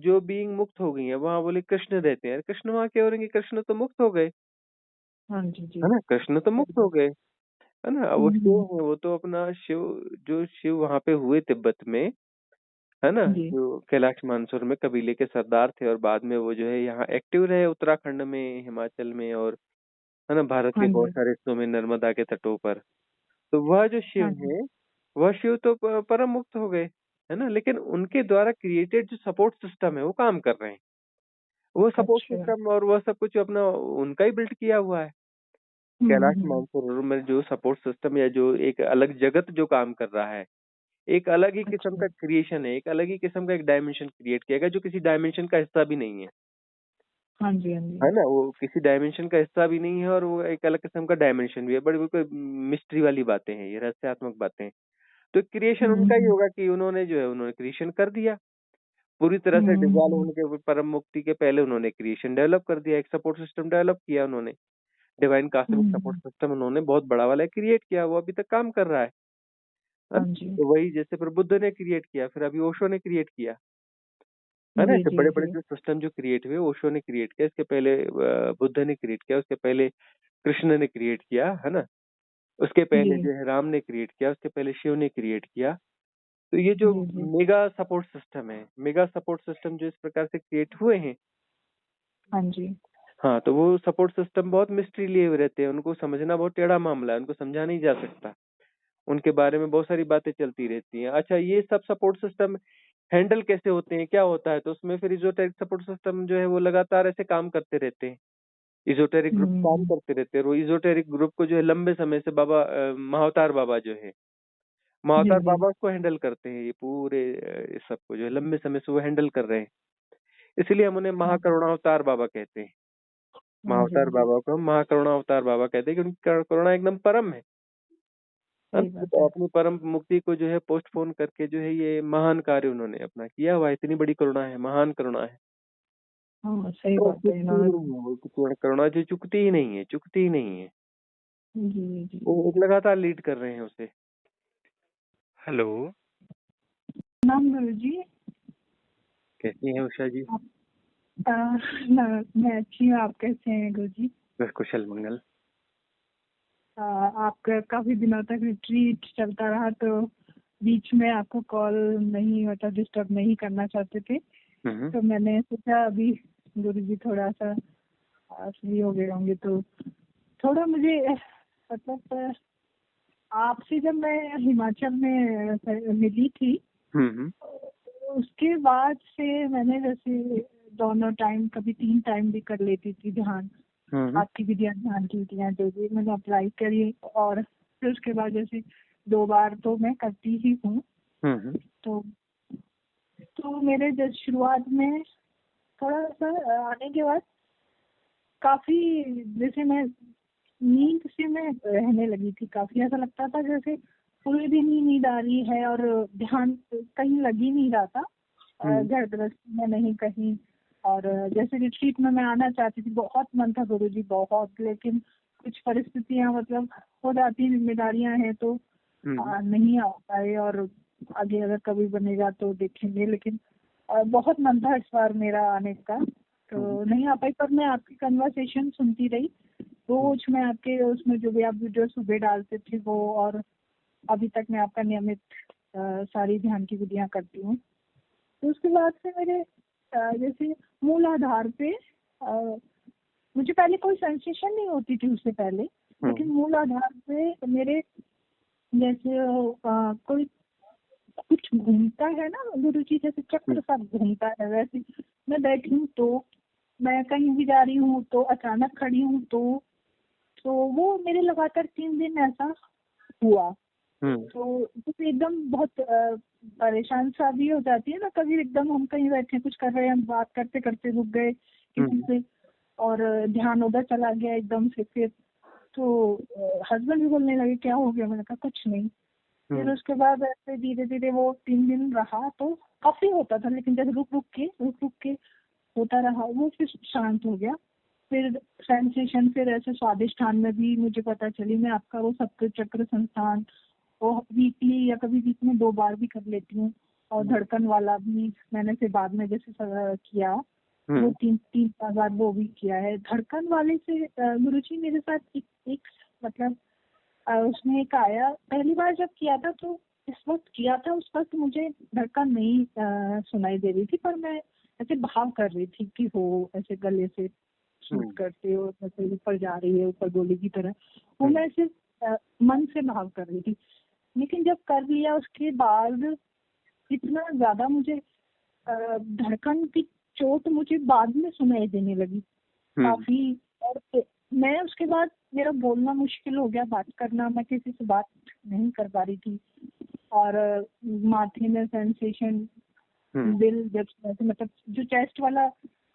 जो बीइंग मुक्त हो गई है वहाँ बोले कृष्ण रहते हैं। कृष्ण वहाँ क्यों रहेंगे? कृष्ण तो मुक्त हो गए, हाँ जी, जी। है ना? कृष्ण तो सही मुक्त हो बात। गए, है ना? वो शिव हुँ, है, वो तो अपना शिव, जो शिव वहाँ पे हुए तिब्बत में, है ना? जी। जो कैलाश मानसरोवर में कबीले के सरदार थे और बाद में वो जो है यहाँ एक्टिव रहे उत्तराखंड में, हिमाचल में और, है ना, भारत हाँ के बहुत जी, सारे हिस्सों में नर्मदा के तटों पर। तो वह जो हाँ शिव जी। है, वह शिव तो परम मुक्त हो गए, है ना? लेकिन उनके द्वारा क्रिएटेड जो सपोर्ट सिस्टम है वो काम कर रहे हैं। वो सपोर्ट अच्छा। सिस्टम और वह सब कुछ अपना उनका ही बिल्ड किया हुआ है। हुँ, कैलाश हुँ। मानसरोवर में जो सपोर्ट सिस्टम या जो एक अलग जगत जो काम कर रहा है, एक अलग ही किस्म अच्छा। का क्रिएशन है, एक अलग ही किस्म का एक डायमेंशन क्रिएट किया गया जो किसी डायमेंशन का हिस्सा भी नहीं है। हाँ जी, हाँ है जी। ना? वो किसी डायमेंशन का हिस्सा भी नहीं है और वो एक अलग किस्म का डायमेंशन भी है। बड़ी कोई मिस्ट्री वाली बातें हैं ये, रहस्यात्मक बातें हैं। तो क्रिएशन हुँ, उनका ही हुँ। होगा कि उन्होंने जो है उन्होंने क्रिएशन कर दिया। पूरी तरह से हुँ, डिसॉल्व हुँ। होने के परम मुक्ति के पहले उन्होंने क्रिएशन डेवलप कर दिया, एक सपोर्ट सिस्टम डेवलप किया उन्होंने। डिवाइन कॉस्मिक हुँ, सपोर्ट हुँ। सिस्टम उन्होंने बहुत बड़ा वाला क्रिएट किया, वो अभी तक काम कर रहा है हाँ ना? जी। तो वही जैसे फिर बुद्ध ने क्रिएट किया, फिर अभी ओशो ने क्रिएट किया, है ना? जी, ऐसे जी, बड़े-बड़े जी। जो सिस्टम जो क्रिएट हुए, ओशो ने क्रिएट किया, इसके पहले बुद्ध ने क्रिएट किया, उसके पहले कृष्ण ने क्रिएट किया, है ना? उसके जी। पहले जो है राम ने क्रिएट किया, उसके पहले शिव ने क्रिएट किया। तो ये जो जी, जी। मेगा सपोर्ट सिस्टम है, मेगा सपोर्ट सिस्टम जो इस प्रकार से क्रिएट हुए हैं, हाँ जी। हाँ, तो वो सपोर्ट सिस्टम बहुत मिस्ट्री लिए हुए रहते हैं, उनको समझना बहुत टेढ़ा मामला है, उनको समझा नहीं जा सकता। उनके बारे में बहुत सारी बातें चलती रहती हैं। अच्छा, ये सब सपोर्ट सिस्टम हैंडल कैसे होते हैं, क्या होता है? तो उसमें फिर एज़ोटेरिक सपोर्ट सिस्टम जो है वो लगातार ऐसे काम करते रहते हैं। एज़ोटेरिक ग्रुप हुँ, काम हुँ। करते रहते हैं और वो एज़ोटेरिक ग्रुप को जो है लंबे समय से महाअवतार बाबा जो है, जी, महाअवतार जी। बाबा उसको हैंडल करते हैं, ये पूरे इस सबको जो है लंबे समय से वो हैंडल कर रहे हैं। इसलिए हम उन्हें हाँ। महाकरुणावतार बाबा कहते हैं। हाँ जी, महाअवतार हाँ जी। बाबा को हम महाकरुणावतार बाबा कहते हैं क्योंकि करुणा एकदम परम है सही ना? बात तो है। अपनी परम मुक्ति को जो है पोस्टपोन करके जो है ये महान कार्य उन्होंने अपना किया हुआ है, इतनी बड़ी करुणा है, महान करुणा है। हाँ, सही तो बात है चुकती ही इन्होंने। नहीं है वो, करुणा जो चुकती ही नहीं है, चुकती ही नहीं है। जी, वो जी। एक लगातार लीड कर रहे हैं उसे। हेलो, नाम गुरुजी। कैसी हैं उषा जी? आप अ, मैं अच्छी हूँ, आप कैसे हैं गुरुजी? बस कुशल मंगल। आपका काफी दिनों तक रिट्रीट चलता रहा तो बीच में आपको कॉल नहीं मतलब डिस्टर्ब नहीं करना चाहते थे, हुँ, हुँ। तो मैंने सोचा अभी गुरुजी थोड़ा सा फ्री हो गए होंगे तो थोड़ा मुझे मतलब आपसे जब मैं हिमाचल में मिली थी, हुँ, हुँ। उसके बाद से मैंने जैसे दोनों टाइम कभी 3 टाइम भी कर लेती थी ध्यान। हुँ, हुँ। आपकी विधियाँ ध्यान की विधियाँ जो भी मैंने अप्लाई करी और फिर उसके बाद जैसे 2 बार तो मैं करती ही हूँ। हुँ, हुँ। तो मेरे जब शुरुआत में थोड़ा-सा आने के बाद काफ़ी जैसे मैं नींद से मैं रहने लगी थी, काफ़ी ऐसा लगता था जैसे पूरे दिन ही नींद आ रही है और ध्यान कहीं लग ही नहीं रहा था। हुँ, घर गृहस्थी में नहीं कहीं और जैसे रिट्रीट में मैं आना चाहती थी, बहुत मन था गुरुजी बहुत, लेकिन कुछ परिस्थितियाँ मतलब हो जाती हैं, ज़िम्मेदारियाँ हैं तो हुँ, हुँ। नहीं आ पाए और आगे अगर कभी बनेगा तो देखेंगे, लेकिन बहुत मन था इस बार मेरा आने का, हुँ, हुँ। तो नहीं आ पाई पर मैं आपकी कन्वर्सेशन सुनती रही। हुँ, रोज मैं आपके उसमें जो भी आप वीडियो सुबह डालते थे वो और अभी तक मैं आपका नियमित सारी ध्यान की विधियाँ करती हूँ। तो उसके बाद से मेरे जैसे मूल आधार पे मुझे पहले कोई सेंसेशन नहीं होती थी उससे पहले, लेकिन हुँ, मूल आधार पे मेरे जैसे कोई कुछ घूमता है ना गुरुजी, जैसे हुँ, चक्र सा घूमता है वैसे मैं बैठी हूँ तो मैं कहीं भी जा रही हूँ तो अचानक खड़ी हूँ तो वो मेरे लगातार 3 दिन ऐसा हुआ। हुँ, तो जैसे एकदम बहुत परेशान सा भी हो जाती है ना कभी, एकदम हम कहीं बैठे हैं, कुछ कर रहे हैं, हम बात करते करते रुक गए किसी हुँ, से और ध्यान उधर चला गया एकदम से। फिर तो हस्बैंड भी बोलने लगे क्या हो गया, मैंने कहा कुछ नहीं। फिर हुँ, उसके बाद ऐसे धीरे धीरे वो 3 दिन रहा तो काफी होता था, लेकिन जैसे रुक रुक के होता रहा वो फिर शांत हो गया। फिर सेंसेशन फिर ऐसे स्वादिष्ठान में भी मुझे पता चली, मैं आपका वो सप्त चक्र संस्थान वो वीकली या कभी वीक में 2 बार भी कर लेती हूँ। और धड़कन वाला भी मैंने फिर बाद में जैसे किया, वो 3 बार वो भी किया है। धड़कन वाले से गुरुजी मेरे साथ एक मतलब उसमें एक आया, पहली बार जब किया था तो इस वक्त किया था, उस वक्त मुझे धड़कन नहीं सुनाई दे रही थी, पर मैं ऐसे भाव कर रही थी कि हो ऐसे गले से शूट करते हो, ऐसे ऊपर जा रही है, ऊपर गोली की तरह, वो मैं ऐसे मन से भाव कर रही थी। लेकिन जब कर लिया उसके बाद इतना ज्यादा मुझे धड़कन की चोट मुझे बाद में सुनाई देने लगी काफी। और मैं उसके बाद मेरा बोलना मुश्किल हो गया, बात करना, मैं किसी से बात नहीं कर पा रही थी। और माथे में सेंसेशन, दिल जब मतलब जो चेस्ट वाला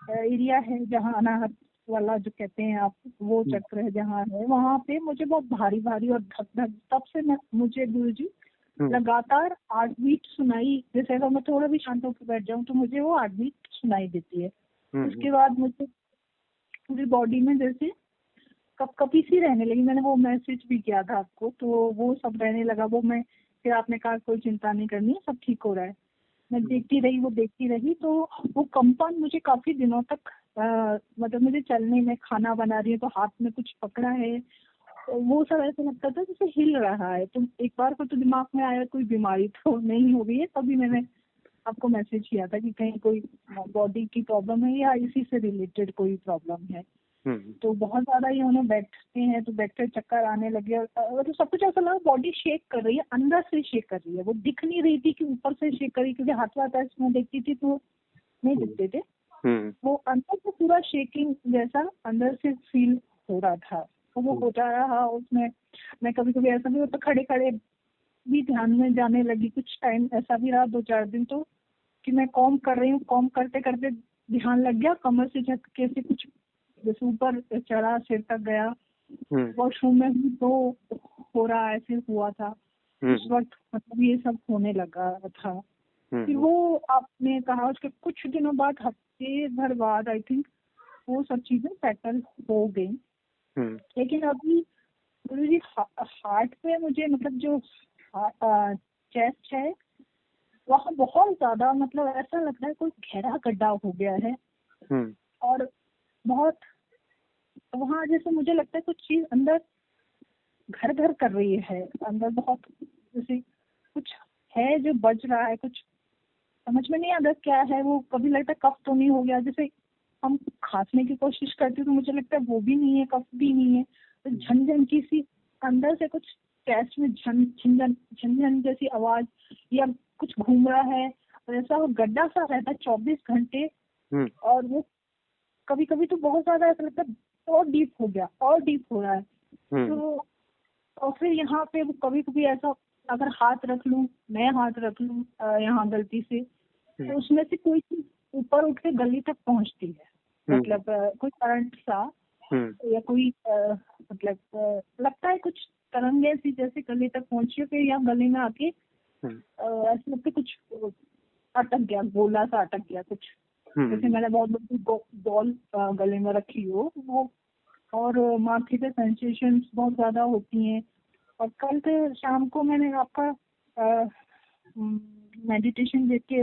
एरिया है जहाँ अनाहत वाला जो कहते हैं आप, वो चक्र है जहाँ है, वहाँ पे मुझे बहुत भारी भारी और धक धक, तब से मुझे गुरुजी लगातार 8 बीट सुनाई, जैसे अगर मैं थोड़ा भी शांत होकर बैठ जाऊं तो मुझे वो 8 बीट सुनाई देती है। उसके बाद मुझे पूरी बॉडी में जैसे कपकपी सी रहने लगी। मैंने वो मैसेज भी किया था आपको, तो वो सब रहने लगा। वो मैं फिर आपने कहा कोई चिंता नहीं करनी, सब ठीक हो रहा है। मैं देखती रही तो वो कंपन मुझे काफी दिनों तक मतलब मुझे चलने में, खाना बना रही है तो हाथ में कुछ पकड़ा है, वो सब ऐसा लगता था जैसे हिल रहा है। तो एक बार को तो दिमाग में आया कोई बीमारी तो नहीं हो गई है, तभी मैंने आपको मैसेज किया था कि कहीं कोई बॉडी की प्रॉब्लम है या इसी से रिलेटेड कोई प्रॉब्लम है। तो बहुत ज्यादा ये उन्हें बैठते हैं तो बैठते चक्कर आने लगे, और तो सब कुछ ऐसा लगा बॉडी शेक कर रही है, अंदर से शेक कर रही है। वो दिख नहीं रही थी कि ऊपर से शेक कर रही, क्योंकि हाथ में देखती थी तो नहीं दिखते थे। वो अंदर से पूरा शेकिंग जैसा अंदर से फील हो रहा था। तो वो होता रहा उसमें। मैं कभी कभी ऐसा भी होता, खड़े खड़े भी ध्यान में जाने लगी। कुछ टाइम ऐसा भी रहा 2-4 दिन तो, कि मैं कॉम कर रही हूँ, कॉम करते करते ध्यान लग गया, कमर से झटके से कुछ जैसे ऊपर चढ़ा, सिर तक गया। वॉशरूम में भी तो हो रहा, ऐसे हुआ था उस वक्त, मतलब ये सब होने लगा था। फिर वो आपने कहा उसके कुछ दिनों बाद, हफ्ते भर बाद आई थिंक, वो सब चीजें सेटल हो गई। लेकिन अभी गुरुजी हार्ट पे मुझे मतलब जो चेस्ट है वहाँ बहुत ज्यादा, मतलब ऐसा लग रहा है कोई गहरा गड्ढा हो गया है। और बहुत वहाँ जैसे मुझे लगता है कुछ चीज अंदर घर घर कर रही है, अंदर बहुत जैसे कुछ है जो बज रहा है, कुछ समझ में नहीं आता क्या है वो। कभी लगता है कफ तो नहीं हो गया, जैसे हम खांसने की कोशिश करते हैं तो मुझे लगता है वो भी नहीं है, कफ भी नहीं है। तो झनझन की सी अंदर से कुछ चेस्ट में झनझन झनझन जैसी आवाज, या कुछ घूम रहा है, और ऐसा वो गड्ढा सा रहता है 24 घंटे। और वो कभी कभी तो बहुत ज्यादा ऐसा लगता है और डीप हो गया, और डीप हो रहा है। तो और फिर यहाँ पे वो कभी कभी ऐसा, अगर हाथ रख लूं, मैं हाथ रख लूं यहाँ गलती से, तो उसमें से कोई चीज ऊपर उठ के गली तक पहुंचती है। मतलब कोई करंट सा, या कोई मतलब लगता है कुछ तरंगे सी जैसे गली तक पहुंची हो, फिर यहाँ गली में आके ऐसे लगता है कुछ अटक गया, गोला सा अटक गया कुछ, जैसे मैंने बहुत बड़ी बॉल गले में रखी हो वो। और माथे पे सेंसेशन बहुत ज्यादा होती हैं। और कल के शाम को मैंने आपका मेडिटेशन के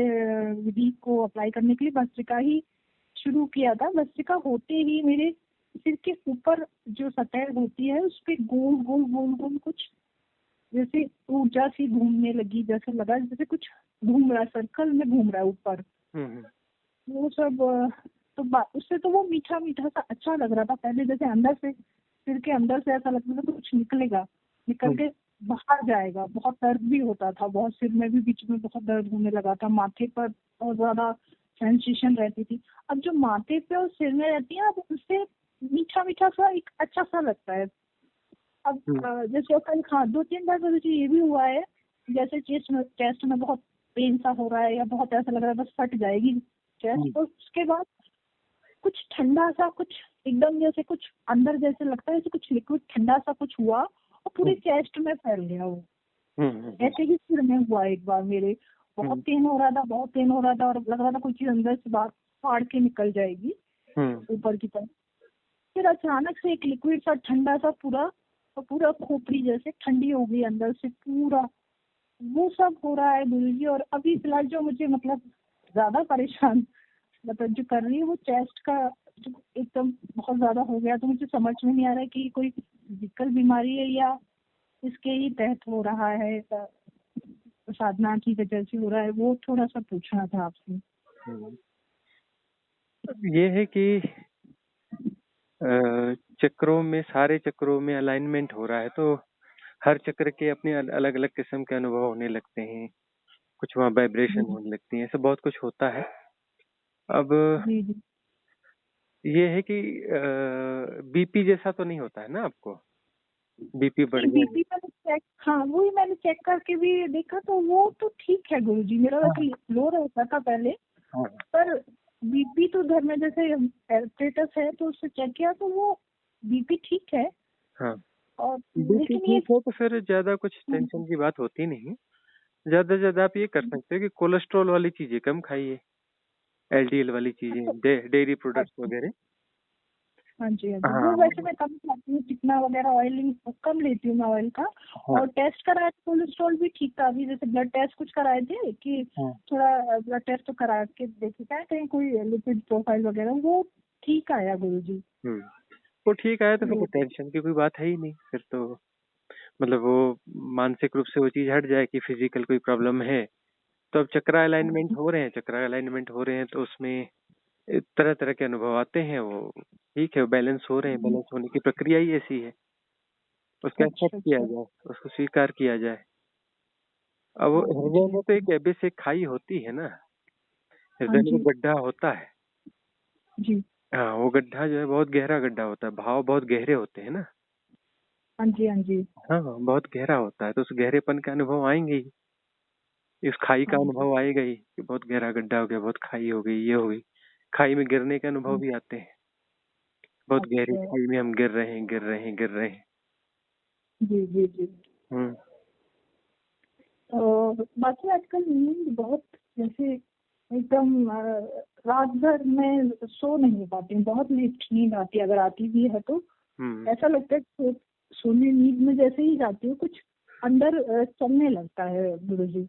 विधि को अप्लाई करने के लिए भस्त्रिका ही शुरू किया था। भस्त्रिका होते ही मेरे सिर के ऊपर जो सतह होती है उस पे गोल गोल गोल गोल कुछ जैसे ऊर्जा सी घूमने लगी, जैसे लगा जैसे कुछ घूम रहा है, सर्कल में घूम रहा है ऊपर। वो सब तो उससे तो वो मीठा मीठा सा अच्छा लग रहा था पहले, जैसे अंदर से, सिर के अंदर से ऐसा लगता था कुछ निकलेगा, निकल के बाहर जाएगा। बहुत दर्द भी होता था, बहुत सिर में भी बीच में बहुत दर्द होने लगा था, माथे पर बहुत ज्यादा सेंसेशन रहती थी। अब जो माथे पे और सिर में रहती है अब उससे मीठा मीठा सा एक अच्छा सा लगता है। अब जैसे कल 2-3 बार मुझे ये भी हुआ है, जैसे चेस्ट में बहुत पेन सा हो रहा है, या बहुत ऐसा लग रहा है बस फट जाएगी चेस्ट, तो उसके बाद कुछ ठंडा सा, कुछ एकदम जैसे कुछ अंदर जैसे लगता है जैसे कुछ लिक्विड ठंडा सा कुछ हुआ और पूरे चेस्ट में फैल गया वो। ऐसे ही सिर में हुआ एक बार मेरे, बहुत पेन हो रहा था, बहुत पेन हो रहा था, और लग रहा था कोई चीज अंदर से बाहर फाड़ के निकल जाएगी ऊपर की तरफ। फिर अचानक से एक लिक्विड सा ठंडा सा पूरा खोपड़ी जैसे ठंडी हो गई अंदर से पूरा, वो सब हो रहा है गुरुजी। और अभी फिलहाल जो मुझे मतलब ज्यादा परेशान मतलब जो कर रही है वो चेस्ट का जो एकदम बहुत ज्यादा हो गया, तो मुझे समझ में नहीं आ रहा है कि कोई फिजिकल बीमारी है या इसके ही तहत हो रहा है, साधना की वजह से हो रहा है, वो थोड़ा सा पूछना था आपसे। हम्म। ये है कि चक्रों में, सारे चक्रों में अलाइनमेंट हो रहा है, तो हर चक्र के अपने अलग अलग किस्म के अनुभव होने लगते हैं, कुछ वहाँ वाइब्रेशन जी होने लगती है, ऐसा बहुत कुछ होता है। अब जी जी। ये है कि बीपी जैसा तो नहीं होता है ना आपको? बीपी बढ़ नहीं, जाए? बीपी मैंने चेक, हाँ वही मैंने चेक करके भी देखा तो वो तो ठीक है गुरुजी। मेरा वैसे हाँ लो रहता था पहले, हाँ पर बीपी तो घर में जैसे स्टेटस है तो उससे चेक किया तो वो बीपी ठीक है। हाँ। और बीपी लेकिन ये ठीक है तो फिर ज्यादा कुछ टेंशन की बात होती नहीं। ज्यादा से ज्यादा आप ये कर सकते हो कि कोलेस्ट्रॉल वाली चीजें कम खाइए, एलडीएल वाली चीजें, डेयरी प्रोडक्ट्स अच्छा, वगैरह। हाँ जी हाँ जी, वो वैसे हाँ मैं कम खाती हूँ, चिकना वगैरह ऑयलिंग कम लेती हूँ मैं ऑयल का। हाँ और टेस्ट कराया तो कोलेस्ट्रॉल भी ठीक था। अभी जैसे ब्लड टेस्ट कुछ कराए थे कि हाँ। थोड़ा ब्लड टेस्ट तो करा के देखे क्या कहीं कोई लिपिड प्रोफाइल वगैरह, वो ठीक आया गुरुजी। हम्म। वो ठीक आया तो फिर तो वो टेंशन की कोई बात है ही नहीं फिर तो। मतलब वो मानसिक रूप से वो चीज हट जाए कि फिजिकल कोई प्रॉब्लम है। तो अब चक्रा अलाइनमेंट हो रहे हैं, चक्रा अलाइनमेंट हो रहे हैं, तो उसमें तरह तरह के अनुभव आते हैं। वो ठीक है, बैलेंस हो रहे हैं, बैलेंस होने की प्रक्रिया ही ऐसी है। उसको एक्सेप्ट अच्छा किया अच्छा। जाए, उसको स्वीकार किया जाए। अब वो हाँ हृदय जी में तो एक एबिस, एक खाई होती है ना, हाँ हृदय में जी तो गड्ढा होता है। जी। हाँ, वो गड्ढा जो है बहुत गहरा गड्ढा होता है, भाव बहुत गहरे होते हैं ना। हाँ जी हाँ जी हाँ हाँ, बहुत गहरा होता है, तो उस गहरेपन के अनुभव आएंगे ही। इस खाई का हाँ जी अनुभव आएगा ही कि बहुत गहरा गड्ढा हो गया, बहुत खाई हो गई, ये हो गई। खाई में गिरने के अनुभव हाँ। भी आते हैं, बहुत गहरी अच्छा। खाई में हम गिर रहे हैं, गिर रहे हैं, गिर रहे हैं। जी जी जी। हम्म। बाकी आजकल नींद बहुत जैसे एकदम रात भर में सो नहीं पाती हूँ, बहुत लेट नींद आती है, अगर आती भी है तो हम्म। ऐसा लगता है कि सोने नींद में जैसे ही जाती हूँ कुछ अंदर चलने लगता है गुरुजी।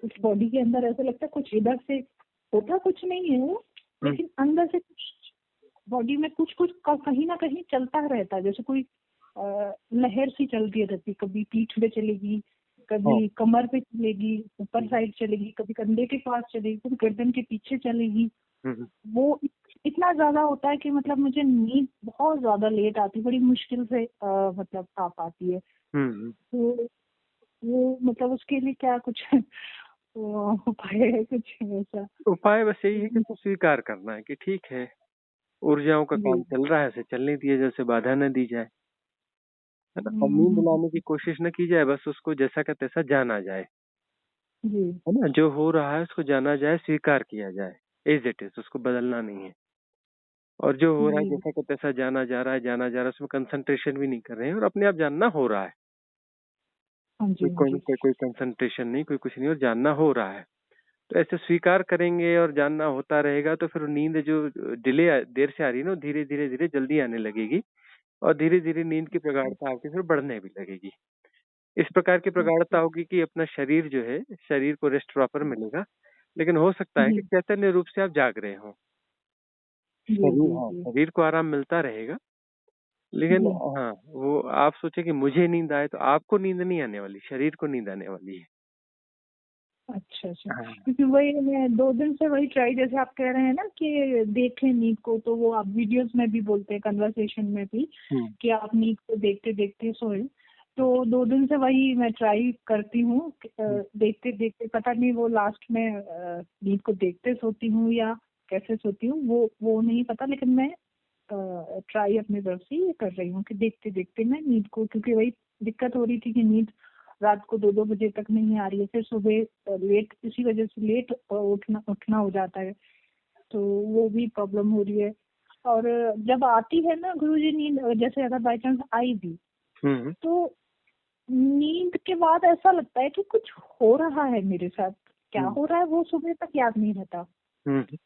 कुछ बॉडी के अंदर ऐसा लगता है कुछ इधर से होता कुछ नहीं है वो, हम्म। लेकिन अंदर से कुछ बॉडी में कुछ कुछ कहीं ना कहीं चलता रहता है, जैसे कोई लहर सी चलती रहती, कभी पीठ पे चलेगी, हाँ। कभी कमर पे चलेगी, ऊपर हम्म। साइड चलेगी, कभी कंधे के पास चलेगी, कभी गर्दन के पीछे चलेगी। हम्म। वो इतना ज्यादा होता है कि मतलब मुझे नींद बहुत ज्यादा लेट आती, बड़ी मुश्किल से मतलब आ पाती है। हम्म। तो वो मतलब उसके लिए क्या कुछ उपाय है कुछ ऐसा? उपाय बस यही है कि उसको स्वीकार करना है कि ठीक है, ऊर्जाओं का जी। काम चल रहा है, उसे चलने दिया जाए, उसे बाधा न दी जाए, है ना। और नींद हम्म। लाने की कोशिश न की जाए, बस उसको जैसा का तैसा जाना जाए, जी है ना। जो हो रहा है उसको जाना जाए, स्वीकार किया जाए, एज इट इज, उसको बदलना नहीं है। और जो हो रहा है जी। जैसा का तैसा जाना जा रहा है, जाना जा रहा है, उसमें कंसंट्रेशन भी नहीं कर रहे हैं, और अपने आप जानना हो रहा है। हाँ कोई जी हाँ जी। कोई कोई कंसंट्रेशन नहीं, कोई कुछ नहीं, और जानना हो रहा है। तो ऐसे स्वीकार करेंगे और जानना होता रहेगा, तो फिर नींद जो डिले देर से आ रही है ना, धीरे धीरे धीरे जल्दी आने लगेगी। और धीरे धीरे नींद की प्रगाढ़ता आपकी फिर बढ़ने भी लगेगी। इस प्रकार की प्रगाढ़ता होगी कि अपना शरीर जो है, शरीर को रेस्ट प्रॉपर मिलेगा। लेकिन हो सकता है कि जी चैतन्य रूप से आप जाग रहे हो। जी शरीर, जी हाँ, जी शरीर को आराम मिलता रहेगा। लेकिन जी। हाँ, वो आप सोचे कि मुझे नींद आए, तो आपको नींद नहीं आने वाली, शरीर को नींद आने वाली है। अच्छा अच्छा। हाँ। क्योंकि वही मैं 2 दिन से वही ट्राई, जैसे आप कह रहे हैं ना कि देखें नींद को, तो वो आप वीडियोस में भी बोलते हैं, कन्वर्सेशन में भी, हम्म। कि आप नींद को देखते देखते सोए। तो 2 दिन से वही मैं ट्राई करती हूँ हम्म। देखते देखते, पता नहीं वो लास्ट में नींद को देखते सोती हूँ या कैसे सोती हूँ, वो नहीं पता, लेकिन मैं ट्राई अपनी तरफ से ये कर रही हूँ कि देखते देखते मैं नींद को, क्योंकि वही दिक्कत हो रही थी कि नींद रात को 2-2 बजे तक नहीं आ रही है, फिर सुबह लेट, इसी वजह से लेट उठना उठना हो जाता है, तो वो भी प्रॉब्लम हो रही है। और जब आती है ना गुरुजी नींद, जैसे अगर बाई चांस आई भी, हम्म। तो नींद के बाद ऐसा लगता है कि कुछ हो रहा है मेरे साथ, क्या हम्म। हो रहा है वो सुबह तक याद नहीं रहता। हम्म।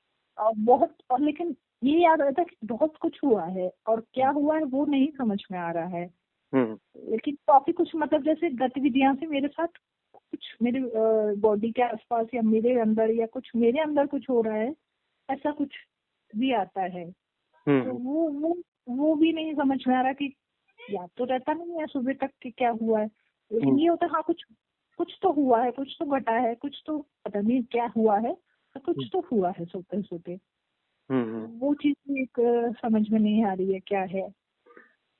बहुत, और लेकिन ये याद रहता है कि बहुत कुछ हुआ है, और क्या हुआ है वो नहीं समझ में आ रहा है। हम्म। लेकिन काफी कुछ मतलब जैसे गतिविधियां से मेरे साथ कुछ कुछ मेरे बॉडी के आसपास या मेरे अंदर कुछ हो रहा है, ऐसा कुछ भी आता है। तो वो भी नहीं समझ में आ रहा कि याद तो रहता नहीं है सुबह तक कि क्या हुआ है, लेकिन ये होता है हाँ कुछ तो हुआ है, कुछ तो घटा है, कुछ तो पता नहीं क्या हुआ है, तो कुछ तो हुआ है सोते सोते। वो चीज भी एक समझ में नहीं आ रही है क्या है।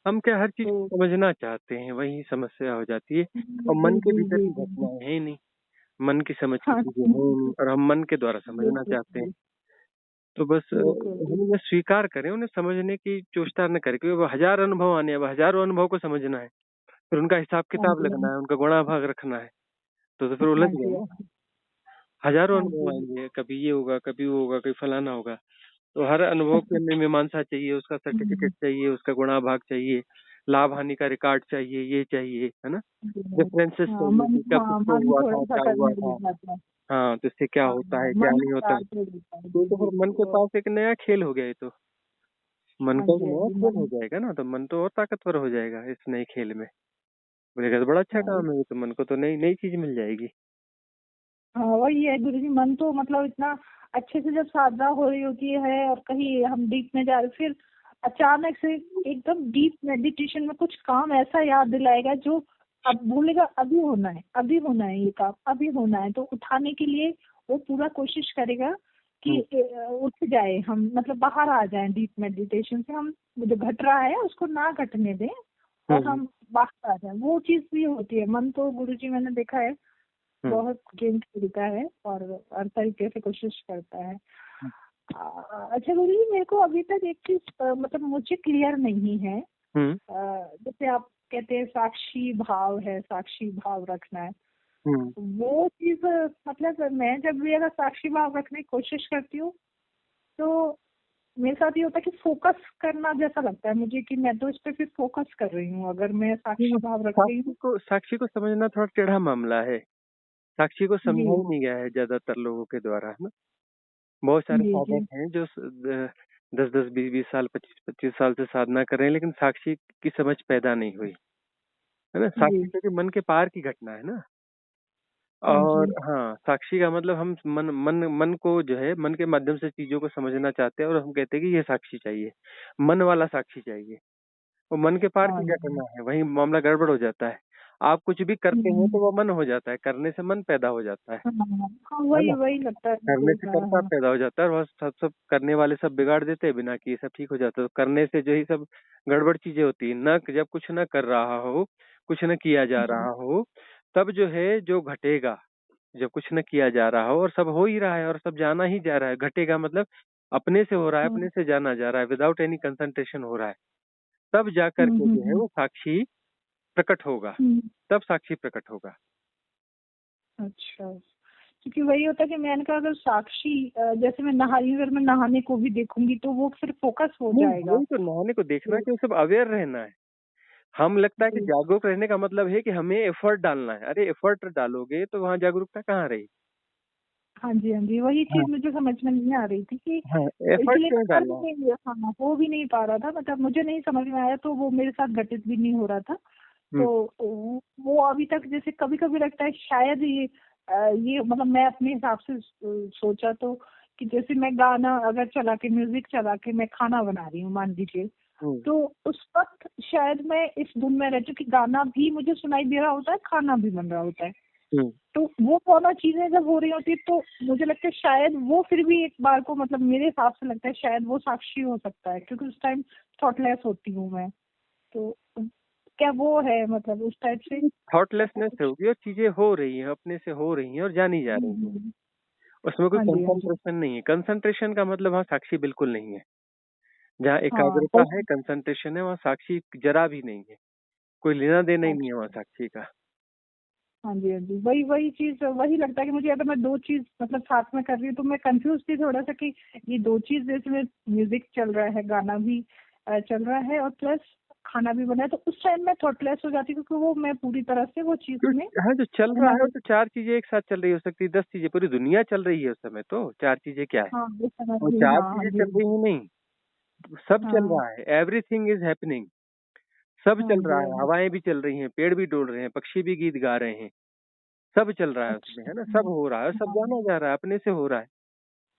हम क्या हर चीज तो समझना चाहते हैं, वही समस्या हो जाती है। और मन के भीतर की घटना है ही नहीं, मन की समझ की हाँ चीजें हैं ही नहीं, और हम मन के द्वारा समझना चाहते हैं। तो बस हम ये स्वीकार करें, उन्हें समझने की चेष्टा न करें, क्योंकि वो हज़ार अनुभव आने हैं, अब हज़ारों अनुभव को समझना है, फिर उनका हिसाब किताब लगना है, उनका गुणा भाग रखना है, तो फिर उलझ गए ना। हज़ारों अनुभव आएंगे, कभी ये होगा, कभी वो होगा, कभी फलाना होगा, तो हर अनुभव के लिए मीमांसा चाहिए, उसका सर्टिफिकेट चाहिए, उसका गुणा भाग चाहिए, लाभ हानि का रिकॉर्ड चाहिए, ये चाहिए, है ना। डिफरेंसेस चाहिए कि कब किसको मन हुआ थोड़ा था, सा क्या हुआ करने था। लग जाता है। हाँ, तो इससे क्या होता है, क्या मन नहीं होता है। चार्ज हो जाता है। तो फिर मन के पास एक नया खेल हो गया, ये तो मन हाँ का एक जी, हाँ नया जी, खेल हो जाएगा ना, तो मन तो और ताकतवर हो जाएगा इस नए खेल में। बोलेगा तो बड़ा अच्छा काम है ये, तो मन को तो नई नई चीज मिल जाएगी। हाँ वही है गुरु जी, मन तो मतलब इतना अच्छे से जब साधना हो रही होती है और कहीं हम डीप में जा रहे, फिर अचानक से एकदम डीप मेडिटेशन में कुछ काम ऐसा याद दिलाएगा जो अब बोलेगा अभी होना है, अभी होना है, ये काम अभी होना है। तो उठाने के लिए वो पूरा कोशिश करेगा कि उठ जाए, हम मतलब बाहर आ जाए डीप मेडिटेशन से, हम जो घट रहा है उसको ना घटने दें और हम बाहर आ जाए। वो चीज भी होती है। मन तो गुरु जी मैंने देखा है बहुत गेम खेलता है और हर तरीके से कोशिश करता है। अच्छा गुरु जी, मेरे को अभी तक एक चीज मतलब मुझे क्लियर नहीं है। जैसे आप कहते हैं साक्षी भाव है, साक्षी भाव रखना है, वो चीज मतलब मैं जब भी अगर साक्षी भाव रखने की कोशिश करती हूँ तो मेरे साथ ये होता है कि फोकस करना जैसा लगता है मुझे कि मैं तो इस पे फिर फोकस कर रही हूँ अगर मैं साक्षी भाव रख रही हूँ। साक्षी को समझना थोड़ा टेढ़ा मामला है। साक्षी को जी समझा ही नहीं गया है ज्यादातर लोगों के द्वारा, है ना। बहुत सारे जी साधक जी। हैं जो 10-10, 20-20 साल, 25-25 साल से साधना कर रहे हैं, लेकिन साक्षी की समझ पैदा नहीं हुई, है ना। साक्षी जी क्योंकि मन के पार की घटना है ना। हाँ और जी। हाँ, साक्षी का मतलब हम मन मन मन को जो है, मन के माध्यम से चीजों को समझना चाहते हैं, और हम कहते हैं कि ये साक्षी चाहिए, मन वाला साक्षी चाहिए। वो मन के पार हाँ की जी। घटना है, वही मामला गड़बड़ हो जाता है। आप कुछ भी करते हैं तो हम्म, वो मन हो जाता है, करने से मन पैदा हो जाता हाँ हाँ, है वही ना। वही लगता है करने मुझे। से हाँ कर्ता हाँ। पैदा हो जाता है, और वह सब सब करने वाले सब बिगाड़ देते हैं बिना किए, सब ठीक हो जाता है। तो करने से जो ही सब गड़बड़ चीजें होती है न, जब कुछ न कर रहा हो, कुछ न किया जा जी। रहा हो, तब जो है जो घटेगा, जब कुछ न किया जा रहा हो और सब हो ही रहा है और सब जाना ही जा रहा है, घटेगा मतलब अपने से हो रहा है, हम्म अपने से जाना जा रहा है, विदाउट एनी कंसंट्रेशन हो रहा है, तब जा हम्म करके हम्म जो है हम्म, वो साक्षी प्रकट होगा, हम्म, तब साक्षी प्रकट होगा। अच्छा, क्योंकि वही होता है कि मैंने कहा अगर साक्षी जैसे मैं नहा रही हूँ, अगर मैं नहाने को भी देखूंगी तो वो फिर फोकस हो नहीं, जाएगा। वही तो नहाने को देखना तो कि वो सब अवेयर रहना है। हम लगता है कि जी जागरूक रहने का मतलब है कि हमें एफर्ट डालना है। अरे एफर्ट डालोगे तो वहाँ जागरूकता कहाँ रही। हाँ जी, हाँ जी, वही हाँ चीज मुझे समझ में नहीं आ रही थी कि हाँ, एफर्ट इसलिए मैं क्यों कर डालना भी है। नहीं लिया, हाँ हो भी नहीं पा रहा था, मतलब मुझे नहीं समझ में आया तो वो मेरे साथ घटित भी नहीं हो रहा था। हम्म तो वो अभी तक जैसे कभी कभी लगता है शायद ये मतलब मैं अपने हिसाब से सोचा तो कि जैसे मैं गाना अगर चला के म्यूजिक चला के मैं खाना बना रही हूँ मान लीजिए, हम्म तो उस वक्त शायद मैं इस धुन में रहती हूँ कि गाना भी मुझे सुनाई दे रहा होता है, खाना भी बन रहा होता है। हम्म तो वो दोनों चीजें जब हो रही होती है तो मुझे लगता है शायद वो फिर भी एक बार को मतलब मेरे हिसाब से लगता है शायद वो साक्षी हो सकता है, क्योंकि उस टाइम थॉटलेस होती हूँ मैं। तो क्या वो है मतलब उस टाइप से ऐसा थॉटलेसनेस कुछ। होगी और चीजें हो रही हैं, अपने से हो रही हैं और जानी जा रही हैं। हम्म, उसमें कोई हाँ जी हाँ जी। कंसंट्रेशन नहीं है। कंसंट्रेशन का मतलब वहाँ साक्षी बिल्कुल नहीं है। जहाँ हाँ एकाग्रता है, कंसंट्रेशन है, वहाँ साक्षी जरा भी नहीं है। कोई लेना देना ही नहीं है वहाँ अच्छा, साक्षी का। हाँ जी हाँ जी, वही वही चीज वही लगता है कि मुझे अगर मैं दो चीज मतलब साथ में कर रही हूँ तो मैं कंफ्यूज थी थोड़ा सा कि ये दो चीज जैसे में म्यूजिक चल रहा है, गाना भी चल रहा है और प्लस खाना भी बना है, तो उस टाइम मैं थॉटलेस हो जाती हूँ क्योंकि वो मैं पूरी तरह से वो चीज जो में हाँ, जो चल रहा है वो मगन। तो 4 चीजें एक साथ चल रही हो सकती है, 10 चीजें, पूरी दुनिया चल रही है उस समय तो, 4 चीजें क्या है? हाँ वो समझ वो गई, 4 हाँ हाँ चीजें जी चल रही हैं नहीं, सब चल हाँ रहा है, एवरीथिंग इज हैपनिंग, सब हाँ चल जी रहा हाँ है, जी हवाएं भी चल रही हैं, पेड़ भी डोल रहे हैं, पक्षी भी गीत गा रहे हैं, सब चल रहा है उसमें, अच्छा। है ना, सब हो रहा है, सब हाँ जाना जा रहा है, अपने से हो रहा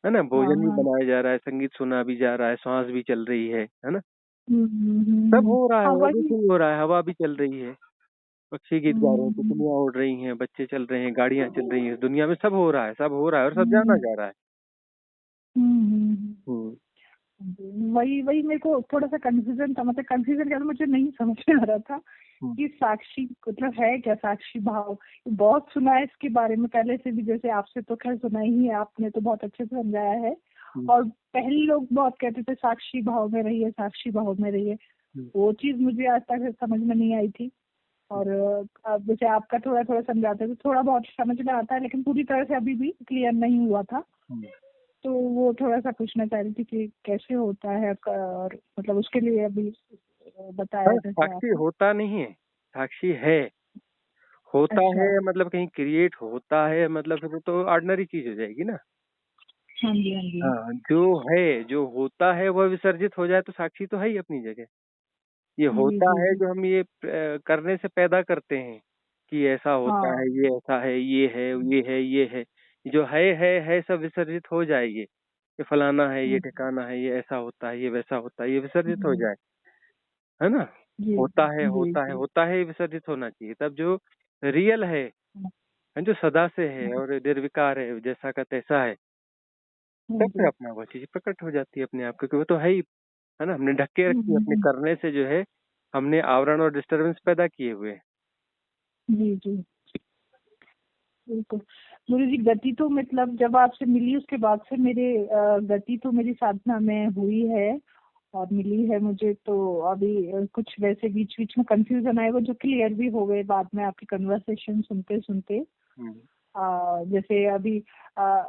है ना, हाँ भोजन भी हाँ। बनाया जा रहा है, संगीत सुना भी जा रहा है, श्वास भी चल रही है ना, सब हम्म। हो रहा है, हाँ वही। एवरीथिंग हो रहा है, हवा भी चल रही है, पक्षी गीत गा रहे हैं, हम्म। तितलियां उड़ रही हैं, बच्चे चल रहे हैं, गाड़ियां चल रही हैं, दुनिया में सब हो रहा है, सब हो रहा है और सब जाना हम्म। जा रहा है। हम्म। हम्म। वही वही मेरे को थोड़ा सा कंफ्यूजन था, मतलब कंफ्यूजन क्या था, मुझे नहीं समझ में आ रहा था हम्म। कि साक्षी मतलब है क्या साक्षी भाव। बहुत सुना है इसके बारे में पहले से भी, जैसे आपसे तो खैर सुना ही है, आपने तो बहुत अच्छे से समझाया है। हम्म। और पहले लोग बहुत कहते थे साक्षी भाव में रहिए, साक्षी भाव में रहिए। हम्म। वो चीज मुझे आज तक समझ में नहीं आई थी। और अब जैसे आपका थोड़ा थोड़ा समझाते थे, थोड़ा बहुत समझ में आता है, लेकिन पूरी तरह से अभी भी क्लियर नहीं हुआ था। हम्म। तो वो थोड़ा सा पूछना चाह रही थी कि कैसे होता है, और मतलब उसके लिए अभी बताया हाँ, जैसे साक्षी आपने। होता नहीं है, साक्षी है, होता अच्छा। है मतलब कहीं क्रिएट होता है, मतलब फिर वो तो ऑर्डिनरी चीज हो जाएगी ना। हाँ जी हाँ जी। हाँ, जो है, जो होता है वह विसर्जित हो जाए तो साक्षी तो है ही अपनी जगह। ये जी होता जी है जी। जो हम ये करने से पैदा करते हैं कि ऐसा होता हाँ। है, ये ऐसा है, ये है, ये है, ये है, जो है सब विसर्जित हो जाए, ये फलाना है, ये हम्म, ठिकाना है, ये ऐसा होता है, ये वैसा होता है, ये विसर्जित हो हम्म, जाए, है ना। जी होता है, जी होता है, जी। होता है, ये विसर्जित होना चाहिए, तब जो रियल है, जो सदा से है और निर्विकार है, जैसा का तैसा है, हाँ तब फिर जी। अपना वो चीज प्रकट हो जाती है अपने आप, क्योंकि वो तो है ना, हमने ढक के रखी है अपने हम्म। करने से, जो है हमने आवरण और डिस्टरबेंस पैदा किए हुए हैं। जी जी बिल्कुल। गुरु जी, गति तो मतलब जब आपसे मिली उसके बाद से मेरे गति तो मेरी साधना में हुई है और मिली है मुझे। तो अभी कुछ वैसे बीच बीच में कंफ्यूजन आए, वो जो क्लियर भी हो गए बाद में आपकी कन्वर्सेशन सुनते सुनते। हम्म। जैसे अभी आ,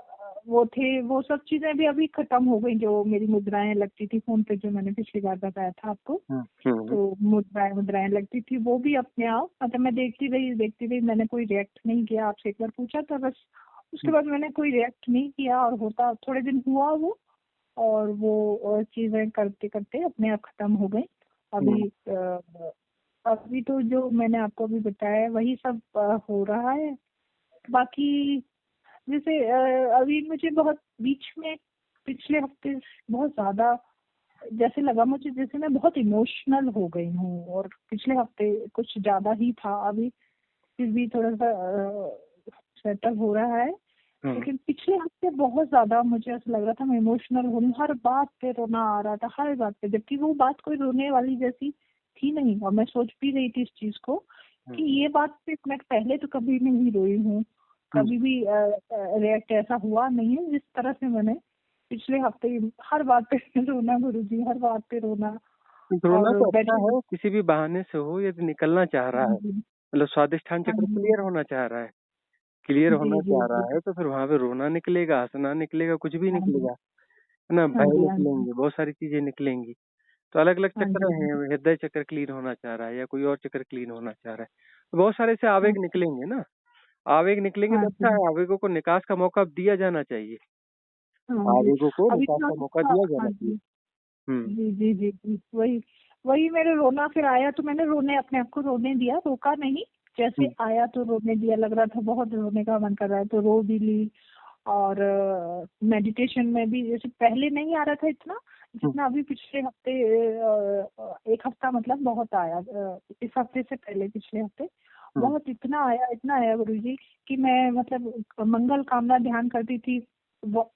वो थे, वो सब चीजें भी अभी खत्म हो गई, जो मेरी मुद्राएं लगती थी फोन पे, जो मैंने पिछली बार बताया था आपको। हम्म। हम्म। तो मुद्राएं मुद्राएं लगती थी, वो भी अपने आप, मतलब मैं देखती रही, मैंने कोई रिएक्ट नहीं किया। आपसे एक बार पूछा था बस, उसके बाद मैंने कोई रिएक्ट नहीं किया। और होता थोड़े दिन हुआ वो, और वो चीजें करते करते अपने आप खत्म हो गई। हम्म। अभी अभी तो जो मैंने आपको अभी बताया है, वही सब हो रहा है। बाकी जैसे अभी मुझे बहुत बीच में पिछले हफ्ते बहुत ज्यादा जैसे लगा मुझे, जैसे मैं बहुत इमोशनल हो गई हूँ। और पिछले हफ्ते कुछ ज्यादा ही था, अभी फिर भी थोड़ा सा सेटल हो रहा है। हम्म। लेकिन पिछले हफ्ते बहुत ज्यादा मुझे ऐसा लग रहा था मैं इमोशनल हो रही हूँ, हर बात पे रोना आ रहा था, हर बात पे, जबकि वो बात कोई रोने वाली जैसी थी नहीं। और मैं सोच भी रही थी इस चीज को कि ये बात पे मैं पहले तो कभी नहीं रोई हूँ, हम्म। कभी भी रिएक्ट ऐसा हुआ नहीं है जिस तरह से मैंने पिछले हफ्ते हर बात पे रोना गुरुजी, हर बात पे रोना। रोना और तो अच्छा बैठे, है, किसी भी बहाने से हो, यदि निकलना चाह रहा हाँ है, जी मतलब स्वादिष्ठान हाँ चक्र जी क्लियर होना चाह रहा है, क्लियर जी होना जी चाह जी रहा है, तो फिर वहां पे रोना निकलेगा, हंसना निकलेगा, कुछ भी हाँ जी निकलेगा, है ना, हाँ भय जी हाँ जी निकलेंगे, बहुत सारी चीजें निकलेंगी। तो अलग अलग हाँ चक्र जी हैं, हृदय चक्र क्लीन होना चाह रहा है या कोई और चक्र क्लीन होना चाह रहा है, तो बहुत सारे से हाँ आवेग निकलेंगे ना। आवेग निकलेंगे हाँ तो अच्छा जी है, आवेगों को निकास का मौका दिया जाना चाहिए, हाँ जी। आवेगों को अभी निकास तो का मौका हाँ दिया हाँ जाना चाहिए। जी हम्म। जी वही वही मेरे रोना फिर आया तो मैंने रोने, अपने आप को रोने दिया, रोका नहीं। जैसे हम्म। आया तो रोने दिया, लग रहा था बहुत रोने का मन कर रहा है तो रो भी ली। और मेडिटेशन में भी जैसे पहले नहीं आ रहा था इतना हम्म। जितना अभी पिछले हफ्ते, एक हफ्ता मतलब बहुत आया, इस हफ्ते से पहले पिछले हफ्ते हम्म। बहुत इतना आया गुरुजी, कि मैं मतलब मंगल कामना ध्यान करती थी, वो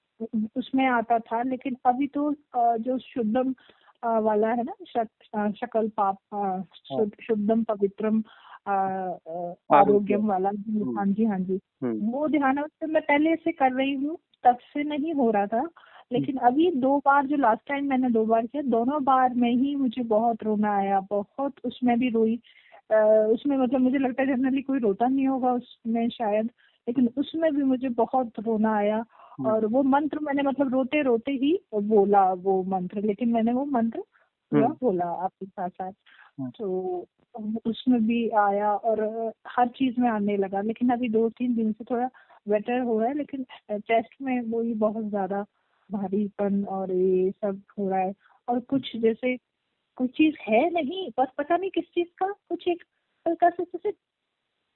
उसमें आता था। लेकिन अभी तो जो शुद्धम वाला है ना, शकल पाप हाँ। शुद्धम पवित्रम आरोग्य। आरोग्यम वाला। हम्म। हाँ जी हाँ जी। हम्म। वो ध्यान तो मैं पहले से कर रही हूँ, तब से नहीं हो रहा था। हम्म। लेकिन अभी 2 बार, जो लास्ट टाइम मैंने 2 बार किया, दोनों बार में ही मुझे बहुत रोना आया, बहुत उसमें भी रोई। उसमें मतलब मुझे लगता है जनरली कोई रोता नहीं होगा उसमें शायद, लेकिन उसमें भी मुझे बहुत रोना आया। हम्म। और वो मंत्र मैंने मतलब रोते रोते ही बोला वो मंत्र, लेकिन मैंने वो मंत्र पूरा हम्म। बोला आपके साथ साथ। हम्म। तो उसमें भी आया और हर चीज में आने लगा। लेकिन अभी 2-3 दिन से थोड़ा बेटर हो रहा है, लेकिन चेस्ट में वो ही बहुत ज्यादा भारीपन और ये सब हो रहा है। और कुछ जैसे कुछ चीज है नहीं, बस पता नहीं किस चीज का, कुछ एक हल्का सा जैसे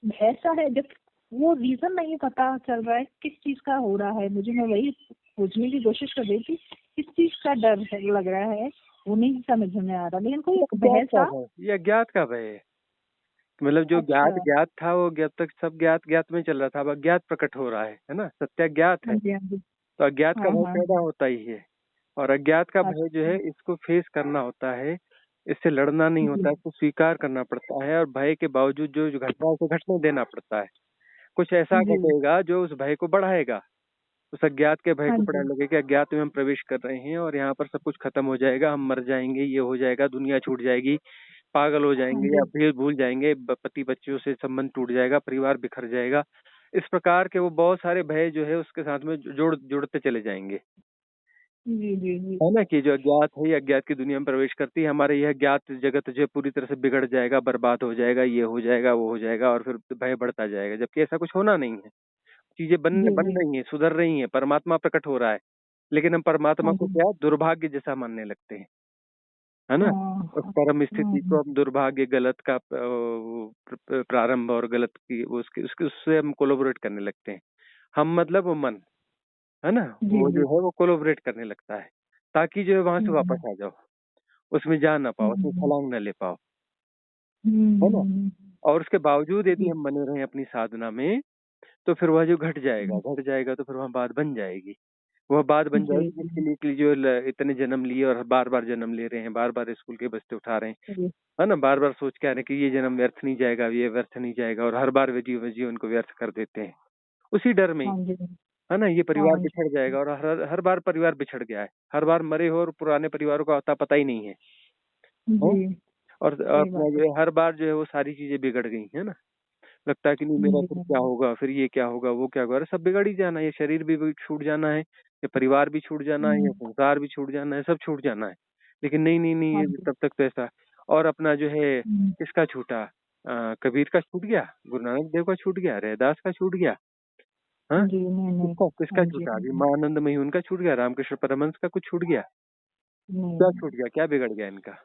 भय सा है, जब वो रीजन नहीं पता चल रहा है किस चीज का हो रहा है मुझे। मैं वही पूछने की कोशिश कर रही थी, किस चीज का डर है लग रहा है, वो नहीं समझ में आ रहा। लेकिन कोई एक अज्ञात भय का सा। भय, ये अज्ञात का भय है। मतलब जो ज्ञात अच्छा। ज्ञात था वो जब तक सब ज्ञात ज्ञात में चल रहा था, अब अज्ञात प्रकट हो रहा है ना, सत्य ज्ञात हाँ है। जी, हाँ जी। तो अज्ञात का हाँ भय हाँ। पैदा होता ही है। और अज्ञात का भय जो अच्छा। है इसको फेस करना होता है, इससे लड़ना नहीं जी होता है, इसको स्वीकार करना पड़ता है, और भय के बावजूद जो घटना है उसे घटने देना पड़ता है। कुछ ऐसा जी। घटेगा जो उस भय को बढ़ाएगा, उस अज्ञात के भय हाँ को जी। बढ़ाने लगे कि अज्ञात में हम प्रवेश कर रहे हैं और यहाँ पर सब कुछ खत्म हो जाएगा, हम मर जाएंगे, ये हो जाएगा, दुनिया छूट जाएगी, पागल हो हाँ जाएंगे या जी। फिर भूल जाएंगे, पति बच्चों से संबंध टूट जाएगा, परिवार बिखर जाएगा। इस प्रकार के वो बहुत सारे भय जो है उसके साथ में जुड़ते चले जाएंगे। जी जी जी। है ना, कि जो अज्ञात है ये अज्ञात की दुनिया में प्रवेश करती है, हमारे यह ज्ञात जगत जो है पूरी तरह से बिगड़ जाएगा, बर्बाद हो जाएगा, ये हो जाएगा, वो हो जाएगा, और फिर भय बढ़ता जाएगा, जबकि ऐसा कुछ होना नहीं है। चीजें जी बन जी। रही हैं, सुधर रही हैं, परमात्मा प्रकट हो रहा है। लेकिन हम परमात्मा हाँ को जी। क्या दुर्भाग्य जैसा मानने लगते हैं, है ना। हाँ उस हाँ। परम स्थिति हम्म। को हम दुर्भाग्य, गलत का प्रारंभ और गलत की उसके उसके उससे हम कोलोबरेट करने लगते हैं। हम मतलब वो मन, है ना, जी वो जी। जो है वो कोलोबरेट करने लगता है, ताकि जो है वहां से हम्म वापस आ जाओ, उसमें जा ना पाओ, उसमें हम्म छलांग न ले पाओ, है ना। हम्म। और उसके बावजूद यदि जी हम बने रहें अपनी साधना में, तो फिर वह जो घट जाएगा तो फिर वह बात बन जाएगी। वह बात बन जी जाएगी जिसके जी लिए कि जो इतने जन्म लिए और बार बार जन्म ले रहे हैं, बार बार स्कूल के बस्ते उठा रहे हैं, जी। है ना, बार बार सोच के आ रहे हैं कि ये जन्म व्यर्थ नहीं जाएगा, ये व्यर्थ नहीं जाएगा, और हर बार वे जीवन को व्यर्थ कर देते हैं उसी डर में ही, हाँ जी। है ना। ये परिवार हाँ जी। बिछड़ जाएगा, और हर हर बार परिवार बिछड़ गया है, हर बार मरे हो और पुराने परिवारों का अता पता ही नहीं है, हाँ? जी। और सही अपना बात है। जो है हर बार जो है वो सारी चीजें बिगड़ गई, है ना। लगता है कि नहीं, मेरा जी फिर क्या जी। होगा, फिर ये क्या होगा, वो क्या होगा, अरे सब बिगड़ ही जाना है, ये शरीर भी छूट जाना है, ये परिवार भी छूट जाना है, ये संसार भी छूट जाना है, सब छूट जाना है। लेकिन नहीं नहीं नहीं, हाँ ये जी। तब तक तो ऐसा। और अपना जो है हम्म। किसका छूटा, कबीर का छूट गया, गुरु नानक देव का छूट गया, रैदास का छूट गया, हाँ। जी नहीं नहीं। किसका किसका हाँ जी छूटा, हाँ अभी जी। माँ आनंदमयी उनका छूट गया, रामकृष्ण परमहंस का कुछ छूट गया, क्या नहीं। छूट गया, क्या बिगड़ गया इनका।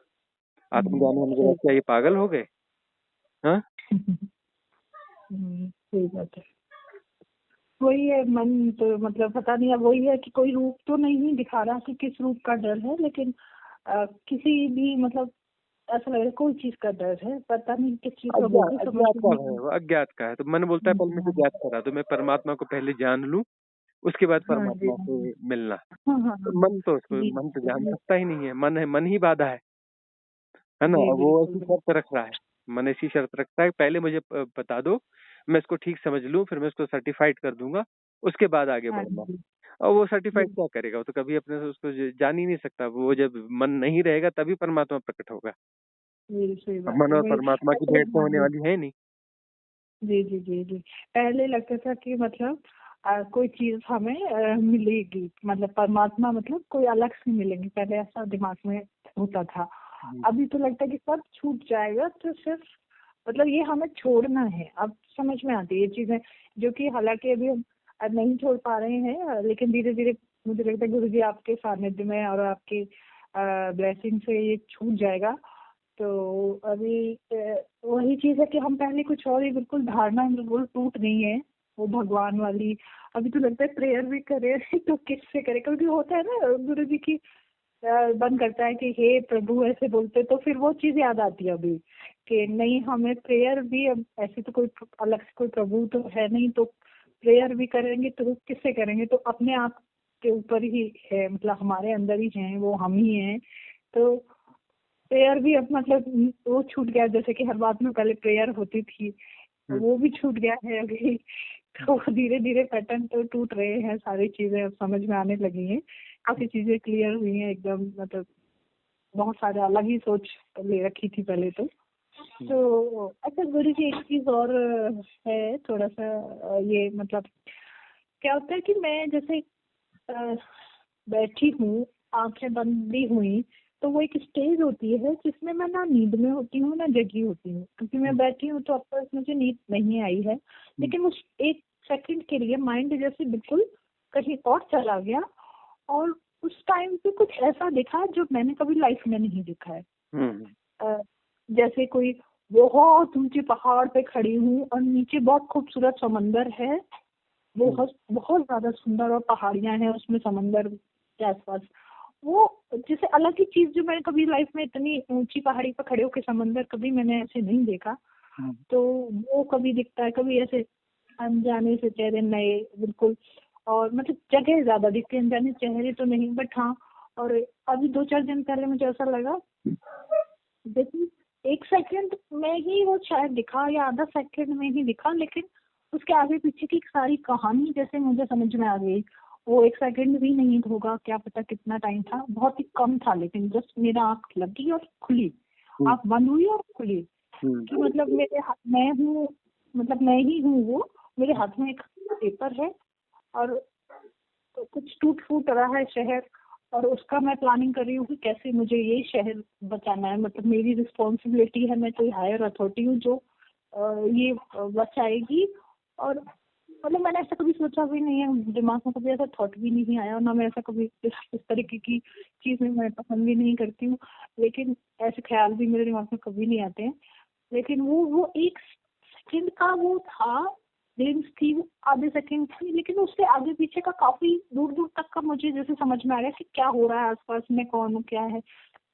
आत्मज्ञानी होने के बाद सही क्या ये पागल हो गए, हाँ। बात। सही बात है। वही है मन तो मतलब पता नहीं, अब वही है कि कोई रूप तो नहीं दिखा रहा कि किस रूप का डर है, लेकिन किसी भी मतलब ऐसा लग रहा है कोई चीज का डर है, पता नहीं किस चीज का, वो भी समझ अज्ञात में का नहीं भय है, आ वो अज्ञात का है। तो मन बोलता है पहले मुझे रहा। ज्ञात करा दो, मैं परमात्मा को पहले जान लूं, उसके बाद हाँ जी परमात्मा हाँ से जी। मिलना। हाँ हाँ तो हाँ। मन तो उसको, जी मन तो जान जी सकता ही नहीं है, मन है, मन ही बाधा है ना। जी। वो बिल्कुल ऐसी बिल्कुल। शर्त रख रहा है, मन ऐसी शर्त रखता है, पहले मुझे बता दो, मैं इसको ठीक समझ लूं, फिर मैं इसको सर्टिफाइड कर दूंगा, उसके बाद आगे हाँ बढ़ना। जी। और वो सर्टिफाइड जी क्या करेगा, वो तो कभी अपने से उसको जान ही नहीं सकता। वो जब मन नहीं रहेगा तभी परमात्मा प्रकट होगा। जी सही अब बात मन है और वही। परमात्मा की ऐसे भेंट तो हाँ होने जी। वाली है नहीं। जी जी जी जी। पहले लगता था कि मतलब कोई चीज हमें मिलेगी, मतलब परमात्मा मतलब कोई अलग से मिलेंगे, पहले ऐसा दिमाग में होता था। हम्म। अभी तो लगता है कि सब छूट जाएगा, तो सिर्फ मतलब ये हमें छोड़ना है। अब समझ में आती है ये चीजें, जो कि हालांकि अभी हम नहीं छोड़ पा रहे हैं, लेकिन धीरे धीरे मुझे लगता है गुरु जी आपके सानिध्य में और आपकी ब्लेसिंग से ये छूट जाएगा। तो अभी वही चीज है कि हम पहले कुछ और ही बिल्कुल धारणा बिल्कुल टूट गई है वो भगवान वाली। अभी तो लगता है प्रेयर भी करे तो किससे करे, क्योंकि होता है ना गुरु जी की बंद करता है कि हे प्रभु ऐसे बोलते, तो फिर वो चीज याद आती है अभी कि नहीं, हमें प्रेयर भी अब ऐसे तो कोई अलग से कोई प्रभु तो है नहीं, तो प्रेयर भी करेंगे तो किससे करेंगे, तो अपने आप के ऊपर ही है, मतलब हमारे अंदर ही है, वो हम ही हैं। तो प्रेयर भी अब मतलब वो छूट गया, जैसे कि हर बात में पहले प्रेयर होती थी, हम्म। वो भी छूट गया है अभी। तो धीरे धीरे पैटर्न तो टूट रहे हैं, सारी चीजें अब समझ में आने लगी हैं, काफी चीजें क्लियर हुई हैं एकदम, मतलब बहुत सारे अलग ही सोच ले रखी थी पहले तो। तो अच्छा गुरु जी एक चीज और है थोड़ा सा ये मतलब क्या होता है कि मैं जैसे अ, बैठी हूँ, आंखें बंद भी हुई, तो वो एक स्टेज होती है जिसमें मैं ना नींद में होती हूँ ना जगी होती हूँ, क्योंकि मैं बैठी हूँ तो अब तक मुझे नींद नहीं आई है, लेकिन उस एक सेकंड के लिए माइंड जैसे बिल्कुल कहीं और चला गया, और उस टाइम पे कुछ ऐसा दिखा जो मैंने कभी लाइफ में नहीं देखा है। हम्म। अ, जैसे कोई बहुत ऊंचे पहाड़ पे खड़ी हूँ और नीचे बहुत खूबसूरत समंदर है, बहुत बहुत ज्यादा सुंदर, और पहाड़ियां हैं उसमें समंदर के आसपास। वो जैसे अलग ही चीज, जो मैंने कभी लाइफ में इतनी ऊंची पहाड़ी पर खड़े होकर समंदर कभी मैंने ऐसे नहीं देखा। तो वो कभी दिखता है, कभी ऐसे अनजाने से चेहरे नए बिल्कुल, और मतलब जगह ज्यादा दिखते हैं, अनजाने चेहरे तो नहीं, बट हाँ। और अभी 2-4 दिन पहले मुझे ऐसा लगा, जैसे 1 सेकंड में ही वो शायद दिखा या आधा सेकंड में ही दिखा, लेकिन उसके आगे पीछे की सारी कहानी जैसे मुझे समझ में आ गई। वो 1 सेकंड भी नहीं होगा, क्या पता कितना टाइम था, बहुत ही कम था, लेकिन जस्ट मेरा आंख लगी और खुली, आंख बंद हुई और खुली, कि मतलब मैं हूँ, मतलब मैं ही हूँ वो। मेरे हाथ में एक पेपर है, और तो कुछ टूट फूट रहा है शहर, और उसका मैं प्लानिंग कर रही हूँ कि कैसे मुझे ये शहर बचाना है। मतलब मेरी रिस्पॉन्सिबिलिटी है, मैं कोई हायर अथॉरिटी हूँ जो ये बचाएगी। और मतलब मैंने ऐसा कभी सोचा भी नहीं है, दिमाग में कभी ऐसा थॉट भी नहीं आया, और ना मैं ऐसा कभी इस तरीके की चीजें मैं पसंद भी नहीं करती हूँ, लेकिन ऐसे ख्याल भी मेरे दिमाग में कभी नहीं आते हैं। लेकिन वो 1 सेकंड का वो था, ग्लिम्स थी, वो आधे सेकंड थी, लेकिन उससे आगे पीछे का काफी दूर दूर तक का मुझे जैसे समझ में आ रहा है कि क्या हो रहा है आसपास में, कौन हूँ क्या है।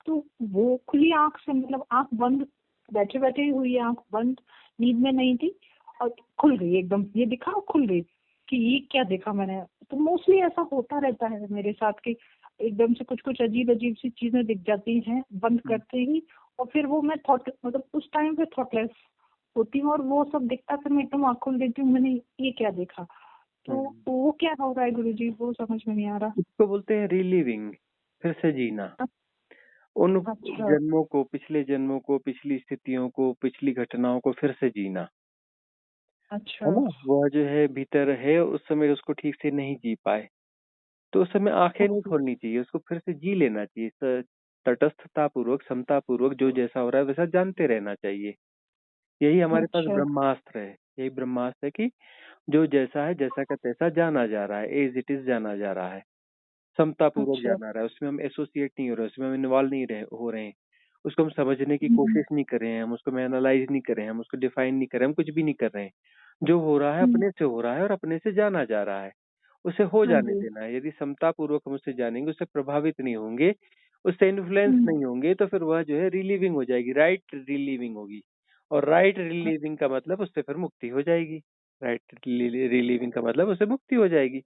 तो वो खुली आंख से, मतलब आंख बंद, बैठे बैठे ही हुई, आंख बंद, नींद में नहीं थी, और खुल गई एकदम, ये दिखा और खुल गई कि ये क्या देखा मैंने। तो मोस्टली ऐसा होता रहता है मेरे साथ कि एकदम से कुछ कुछ अजीब अजीब सी चीजें दिख जाती हैं बंद करते ही, और फिर वो मैं थॉट, मतलब उस टाइम पे थॉटलेस होती हूँ, और वो सब दिखता, फिर मैं एकदम आँख खोल देती हूँ, मैंने ये क्या देखा। तो वो क्या हो रहा है गुरुजी, वो समझ में नहीं आ रहा। इसको बोलते हैं रिलीविंग, फिर से जीना। उन अच्छा जन्मों को, पिछले जन्मों को, पिछली स्थितियों को, पिछली घटनाओं को फिर से जीना, अच्छा। है ना। वह जो है भीतर है, उस समय उसको ठीक से नहीं जी पाए, तो उस समय आंखें नहीं ओके। खोलनी चाहिए, उसको फिर से जी लेना चाहिए। तटस्थता पूर्वक, समता पूर्वक, जो जैसा हो रहा है वैसा जानते रहना चाहिए। यही हमारे पास अच्छा। ब्रह्मास्त्र है। यही ब्रह्मास्त्र है कि जो जैसा है, जैसा का तैसा जाना जा रहा है, एज इट इज जाना जा रहा है, समता पूर्वक अच्छा। जाना रहा है। उसमें हम एसोसिएट नहीं हो रहे, उसमें हम इन्वॉल्व नहीं हो रहे हैं, उसको हम समझने की हम्म। कोशिश नहीं कर रहे हैं, हम उसको एनालाइज नहीं कर रहे हैं, हम उसको डिफाइन नहीं कर रहे हैं, हम कुछ भी नहीं कर रहे हैं। जो हो रहा है हम्म। अपने से हो रहा है और अपने से जाना जा रहा है, उसे हो हाँ जाने जी। देना है। यदि समता पूर्वक हम उससे जानेंगे, उससे प्रभावित नहीं होंगे, उससे इन्फ्लुएंस हम्म। नहीं होंगे, तो फिर वह जो है रिलीविंग हो जाएगी, राइट रिलीविंग होगी। और राइट रिलीविंग का मतलब उससे फिर मुक्ति हो जाएगी। राइट रिलीविंग का मतलब उससे मुक्ति हो जाएगी।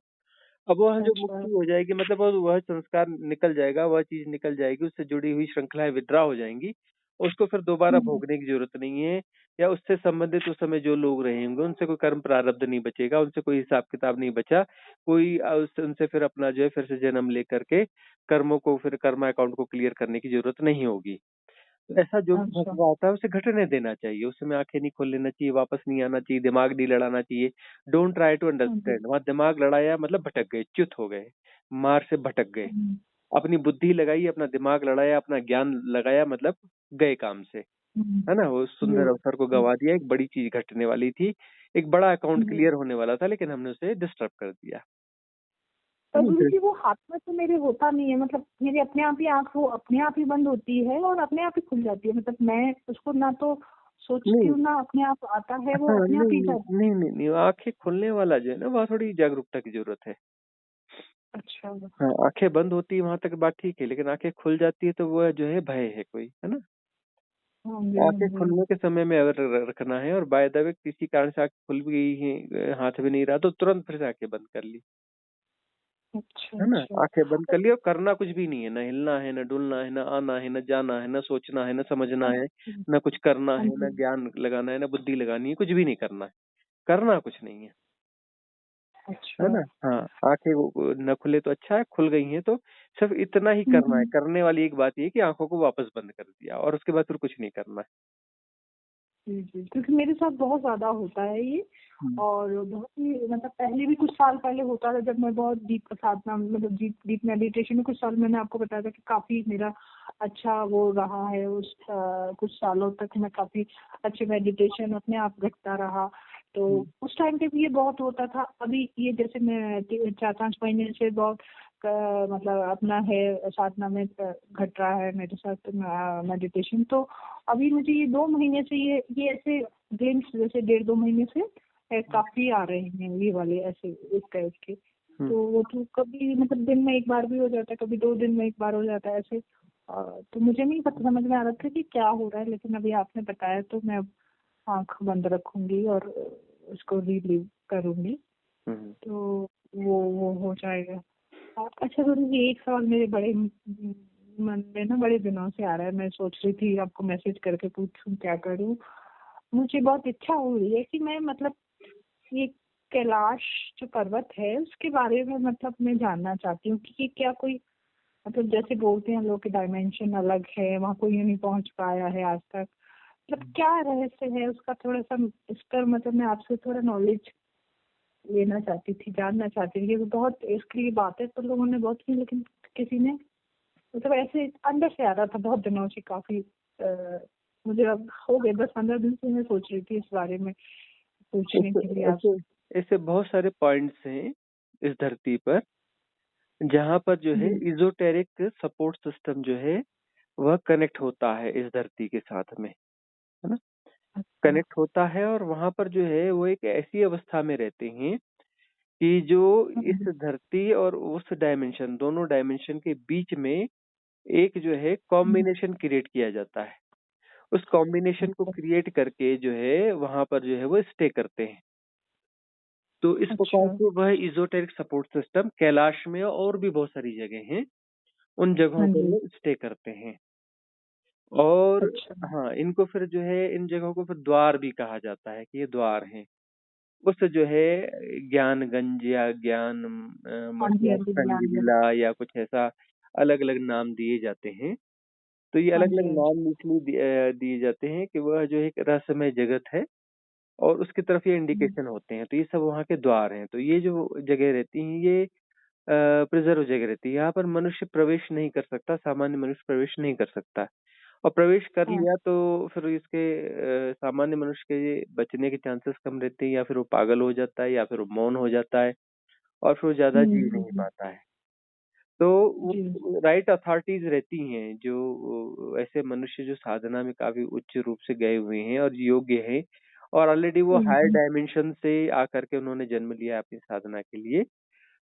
अब वह जो अच्छा। मुक्ति हो जाएगी, मतलब वह संस्कार निकल जाएगा, वह चीज निकल जाएगी, उससे जुड़ी हुई श्रृंखलाएं विड्रॉ हो जाएंगी। उसको फिर दोबारा हम्म। भोगने की जरूरत नहीं है, या उससे संबंधित उस समय जो लोग रहेंगे उनसे कोई कर्म प्रारब्ध नहीं बचेगा, उनसे कोई हिसाब किताब नहीं बचा। कोई उनसे फिर अपना जो है फिर से जन्म लेकर के कर्मों को, फिर कर्मा अकाउंट को क्लियर करने की जरूरत नहीं होगी। तो ऐसा जो भी अच्छा। फंसवा आता है उसे घटने देना चाहिए, उस समय आंखें नहीं खोल लेना चाहिए, वापस नहीं आना चाहिए, दिमाग नहीं लड़ाना चाहिए। डोंट ट्राई टू हाँ जी। अंडरस्टैंड। वहां दिमाग लड़ाया मतलब भटक गए, च्युत हो गए, मार्ग से भटक गए। हम्म। अपनी बुद्धि लगाई, अपना दिमाग लड़ाया, अपना ज्ञान लगाया, मतलब गए काम से, हम्म। है ना। वो जी। सुंदर अवसर को गवा दिया, एक बड़ी चीज घटने वाली थी, एक बड़ा अकाउंट जी। क्लियर होने वाला था, लेकिन हमने उसे डिस्टर्ब कर दिया, है पर ना। गुरुजी वो हाथ में तो मेरे होता नहीं है, मतलब मेरी अपने आप ही आंख, वो अपने आप ही बंद होती है और अपने आप ही खुल जाती है, मतलब मैं उसको ना तो सोचती नहीं, हूँ ना अपने आप आता है, वो हाँ, अपने आप ही नहीं जाता नहीं नहीं नहीं, आंखें खुलने वाला जो है ना, वहाँ थोड़ी जागरूकता की जरूरत है। है। अच्छा। हाँ, आंखें बंद होती है वहां तक बात ठीक है, लेकिन आंखें खुल जाती है तो वो जो है भय है कोई, है ना। हाँ जी। हाँ आंखें जी। खुलने के समय में अगर रखना है, और बाय द वे किसी कारण से आंख खुल भी गई है, हाथ भी नहीं रहा, तो तुरंत फिर से आंखें बंद कर ली, अच्छा। है ना। अच्छा। आंखें बंद कर ली, और करना कुछ भी नहीं है, ना हिलना है, ना डुलना है, ना आना है, ना जाना है, ना सोचना है, ना समझना है, अच्छा। ना कुछ करना हाँ है, ना जी। ज्ञान लगाना है, ना बुद्धि लगानी है, कुछ भी नहीं करना है, करना कुछ नहीं है, है अच्छा। ना। हाँ, आंखें न खुले तो अच्छा है, खुल गई हैं तो सिर्फ इतना ही करना है। हम्म। करने वाली एक बात ये है कि आंखों को वापस बंद कर दिया, और उसके बाद फिर कुछ नहीं करना है। जी जी, क्योंकि मेरे साथ बहुत ज्यादा होता है ये, हम्म। और बहुत ही, मतलब पहले भी कुछ साल पहले होता था जब मैं बहुत डीप साधना, मतलब डीप डीप मेडिटेशन में कुछ साल, मैंने आपको बताया था कि काफी मेरा अच्छा वो रहा है, उस कुछ सालों तक मैं काफी अच्छे मेडिटेशन अपने आप घटता रहा। तो उस टाइम पे भी ये बहुत होता था। अभी ये जैसे मैं 4-5 महीने से बहुत मतलब अपना है साधना में घट रहा है मेरे साथ मेडिटेशन। तो अभी मुझे ये 2 महीने से ये ऐसे ग्लिम्स जैसे 1.5-2 महीने से काफी आ रहे हैं ये वाले ऐसे इस टाइप के। तो वो तो कभी मतलब दिन में एक बार भी हो जाता है, कभी 2 दिन में एक बार हो जाता है ऐसे। तो मुझे नहीं पता समझ में आ रहा था कि क्या हो रहा है, लेकिन अभी आपने बताया तो मैं अब आंख बंद रखूंगी और उसको रिलीव करूंगी तो वो हो जाएगा। अच्छा गुरु जी, एक सवाल मेरे बड़े मन में ना बड़े दिनों से आ रहा है, मैं सोच रही थी आपको मैसेज करके पूछूं क्या करूं। मुझे बहुत इच्छा हो रही है कि मैं मतलब ये कैलाश जो पर्वत है उसके बारे में मतलब मैं जानना चाहती हूँ कि ये क्या कोई मतलब जैसे बोलते हैं लोग कि डायमेंशन अलग है, वहाँ कोई नहीं पहुंच पाया है आज तक, मतलब क्या रहस्य है उसका, थोड़ा सा इस पर मतलब मैं आपसे थोड़ा नॉलेज लेना चाहती थी, जानना चाहती थी। क्योंकि बहुत इसके लिए बातें तो लोगों ने बहुत की, लेकिन किसी ने मतलब ऐसे अंदर से आ रहा था बहुत दिनों से काफी। मुझे अब हो गए 10-15 दिन से मैं सोच रही थी इस बारे में पूछने ऐसे के लिए ऐसे आपसे। ऐसे बहुत सारे पॉइंट्स हैं इस धरती पर, जहाँ पर जो है जी। इजोटेरिक सपोर्ट सिस्टम जो है वह कनेक्ट होता है इस धरती के साथ में, है ना। अच्छा। कनेक्ट होता है और वहां पर जो है वो एक ऐसी अवस्था में रहते हैं कि जो इस धरती और उस डायमेंशन, दोनों डायमेंशन के बीच में एक जो है कॉम्बिनेशन क्रिएट किया जाता है। उस कॉम्बिनेशन को क्रिएट करके जो है वहां पर जो है वो स्टे करते हैं। तो इस प्रकार अच्छा। से वह इजोटेरिक सपोर्ट सिस्टम कैलाश में और भी बहुत सारी जगह हैं, उन जगहों हाँ पर जी। वो स्टे करते हैं। और अच्छा। हाँ, इनको फिर जो है इन जगहों को फिर द्वार भी कहा जाता है कि ये द्वार हैं। उस जो है ज्ञानगंज या ज्ञान हाँ मठ जी, या हाँ जी, ध्यान में। संगविला या कुछ ऐसा अलग अलग नाम दिए जाते हैं। तो ये हाँ अलग जी, अलग हाँ जी। नाम इसलिए दिए जाते हैं कि वह जो एक रहस्यमय जगत है और उसकी तरफ ये इंडिकेशन होते हैं। तो ये सब वहाँ के द्वार हैं। तो ये जो जगह रहती हैं ये प्रिजर्व जगह रहती है। यहाँ पर मनुष्य प्रवेश नहीं कर सकता, सामान्य मनुष्य प्रवेश नहीं कर सकता। और प्रवेश कर हाँ। लिया तो फिर इसके सामान्य मनुष्य के बचने के चांसेस कम रहते हैं, या फिर वो पागल हो जाता है या फिर वो मौन हो जाता है और फिर वो ज्यादा जी नहीं पाता है। तो जी। वो राइट अथॉरिटीज रहती हैं जो ऐसे मनुष्य जो साधना में काफी उच्च रूप से गए हुए हैं और योग्य हैं, और ऑलरेडी वो हायर डायमेंशन से आकर के उन्होंने जन्म लिया है अपनी साधना के लिए।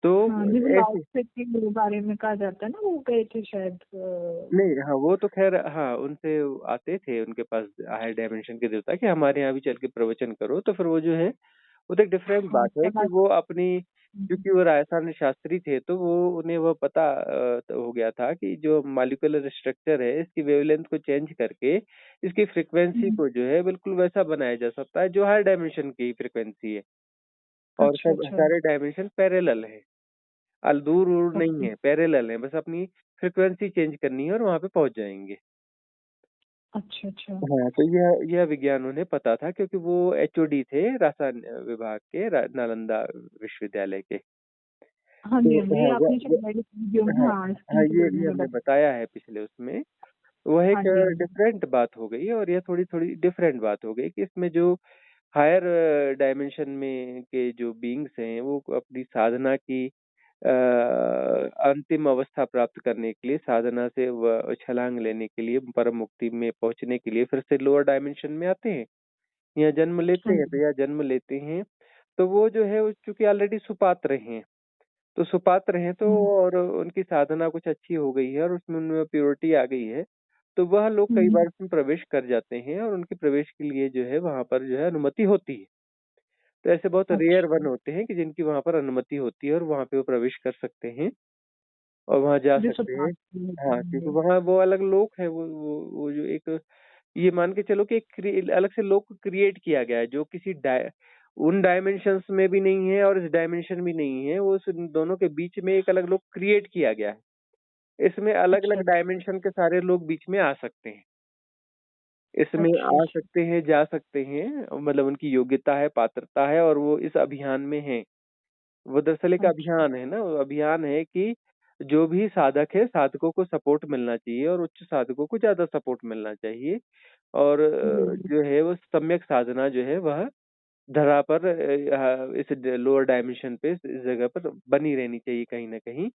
तो हाँ, जैसे ऐसे लास्ट के बारे में कहा जाता है ना, वो गए थे शायद नहीं, हाँ वो तो खैर, हाँ उनसे आते थे उनके पास हायर डायमेंशन के देवता कि हमारे यहाँ भी चल के प्रवचन करो। तो फिर वो जो है वो तो एक डिफरेंट हाँ बात है कि कैलाश। वो अपनी, क्योंकि वो राजस्थान शास्त्री थे तो वो उन्हें वो पता तो हो गया था कि जो मॉलिक्यूलर स्ट्रक्चर है इसकी वेवलेंथ को चेंज करके इसकी फ्रिक्वेंसी को जो है बिल्कुल वैसा बनाया जा सकता है जो हायर डायमेंशन की फ्रिक्वेंसी है। और अच्छा सब अच्छा। सारे डायमेंशन पैरेलल है, दूर दूर नहीं ओके। है, पैरेलल है, बस अपनी फ्रिक्वेंसी चेंज करनी है और वहां पे पहुंच जाएंगे। अच्छा अच्छा। हाँ, तो यह विज्ञान उन्हें पता था क्योंकि वो एचओडी थे रसायन विभाग के, नालंदा विश्वविद्यालय के। हाँ तो जी, हाँ जी, ये हाँ आपने शायद मेरे वीडियो में हाँ हाँ हाँ, स्क्रीन के बारे ये में हमने बताया। बताया है पिछले उसमें। वह एक हाँ जी, हाँ जी। डिफरेंट बात हो गई और यह थोड़ी थोड़ी डिफरेंट बात हो गई कि इसमें जो हायर डायमेंशन में के जो बीइंग्स हैं वो अपनी साधना की अंतिम अवस्था प्राप्त करने के लिए, साधना से छलांग लेने के लिए, परम मुक्ति में पहुंचने के लिए फिर से लोअर डायमेंशन में आते हैं या जन्म लेते हाँ हैं। तो जी। या जन्म लेते हैं तो वो जो है चूंकि ऑलरेडी सुपात्र हैं, तो सुपात्र हैं तो हम्म, और उनकी साधना कुछ अच्छी हो गई है और उसमें उनमें प्योरिटी आ गई है, तो वह लोग कई हम्म, बार उसमें प्रवेश कर जाते हैं और उनके प्रवेश के लिए जो है वहां पर जो है अनुमति होती है। तो ऐसे बहुत रेयर वन अच्छा। होते हैं कि जिनकी वहां पर अनुमति होती है और वहां पे वो प्रवेश कर सकते हैं और वहां जा जो सकते हैं। सुपात्र होते हाँ, क्योंकि होंगे। वहां वो अलग लोक है, वो जो एक, ये मान के चलो कि एक अलग से लोक क्रिएट किया गया है जो किसी उन डायमेंशंस में भी नहीं है और इस डायमेंशन भी नहीं है, वो उस दोनों के बीच में एक अलग लोक क्रिएट किया गया है। इसमें अलग अच्छा अलग डायमेंशन के सारे लोग बीच में आ सकते हैं, इसमें अच्छा आ अच्छा। सकते हैं, जा सकते हैं, मतलब उनकी योग्यता है, पात्रता है और वो इस अभियान में है। वो दरअसल एक अच्छा। अभियान है ना, वो अभियान है कि जो भी साधक है, साधकों को सपोर्ट मिलना चाहिए और उच्च साधकों को ज्यादा सपोर्ट मिलना चाहिए। और जी जी। जो है वो सम्यक साधना जो है वह धरा पर इस लोअर डायमेंशन पे इस जगह पर बनी रहनी चाहिए कहीं ना कहीं।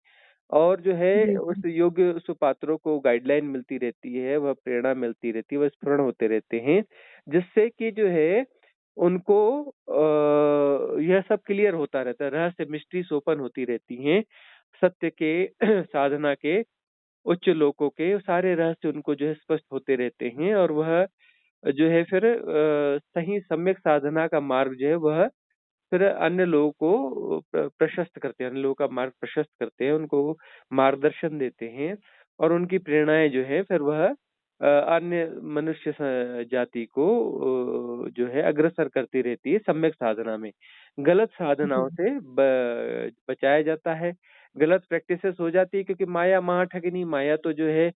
और जो है जी उस जी योग्य सुपात्रों को गाइडलाइन मिलती रहती है, वह प्रेरणा मिलती रहती है, वह स्फुरण होते रहते हैं, जिससे कि जो है उनको यह सब क्लियर होता रहता है, रहस्य मिस्ट्रीज़ ओपन होती रहती हैं, सत्य के साधना के, उच्च लोकों के सारे रहस्य उनको जो है स्पष्ट होते रहते हैं और वह जो है फिर सही सम्यक साधना का मार्ग जो है वह फिर अन्य लोगों को प्रशस्त करते हैं, अन्य लोगों का मार्ग प्रशस्त करते हैं, उनको मार्गदर्शन देते हैं और उनकी प्रेरणाएँ जो है फिर वह अन्य मनुष्य जाति को जो है अग्रसर करती रहती है सम्यक साधना में। गलत जी साधनाओं से बचाया जाता है, गलत प्रैक्टिसेस हो जाती है क्योंकि माया महाठगिनी, माया तो जो है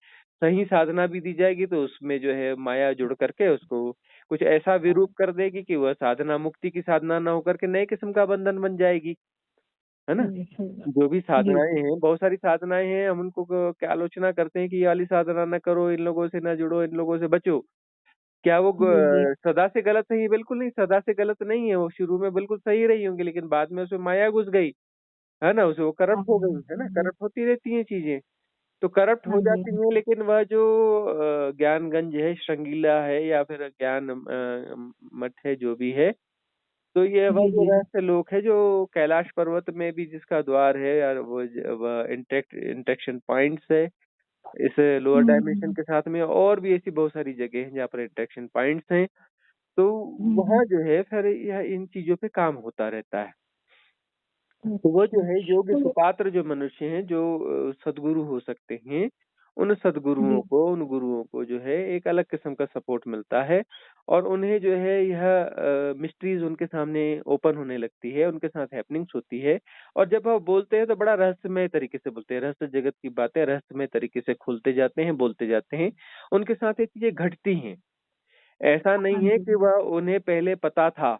सही साधना भी दी जाएगी तो उसमें जो है माया जुड़ करके उसको कुछ ऐसा विरूप कर देगी कि वह साधना मुक्ति की साधना ना होकर के नए किस्म का बंधन बन जाएगी, है ना? जी सही बात। जो भी जी साधनाएँ जी हैं, बहुत सारी साधनाएँ हैं, हम उनको क्या आलोचना करते हैं कि ये वाली साधना ना करो, इन लोगों से ना जुड़ो, इन लोगों से बचो। क्या वो जी जी सदा से गलत है? बिल्कुल नहीं, सदा से गलत नहीं है, वो शुरू में बिल्कुल सही रही होंगी, लेकिन बाद में उसमें माया घुस गई, है ना? उससे वो हाँ करप्ट हो गई, है ना? जी करप्ट होती रहती हैं चीज़ें। तो करप्ट हाँ हो जी जाती हैं लेकिन वह जो ज्ञानगंज है, श्रृंगीला है या फिर ज्ञान मठ है, जो भी है, तो ये वह जी जो जी जी रहस्य लोक है जो कैलाश पर्वत में भी जिसका द्वार है यार वह इंटरेक्शन पॉइंट्स है इस लोअर डायमेंशन हम्म के साथ में और भी ऐसी बहुत सारी जगह हैं जहाँ पर इंटरेक्शन पॉइंट्स हैं तो वहाँ हम्म जो है फिर यह इन चीजों पे काम होता रहता है। तो वो जो अच्छा है योग्य तो सुपात्र जो मनुष्य हैं जो सद्गुरु हो सकते हैं, उन सद्गुरुओं जी को, उन गुरुओं को जो है एक अलग किस्म का सपोर्ट मिलता है और उन्हें जो है यह मिस्ट्रीज़ उनके सामने ओपन होने लगती है, उनके साथ हैपनिंग्स होती है और जब वो बोलते हैं तो बड़ा रहस्यमय तरीके से बोलते हैं, रहस्य जगत की बातें रहस्यमय तरीके से खुलते जाते हैं, बोलते जाते हैं। उनके साथ ये चीज़ें घटती हैं। ऐसा हाँ नहीं है जी कि वह उन्हें पहले पता था।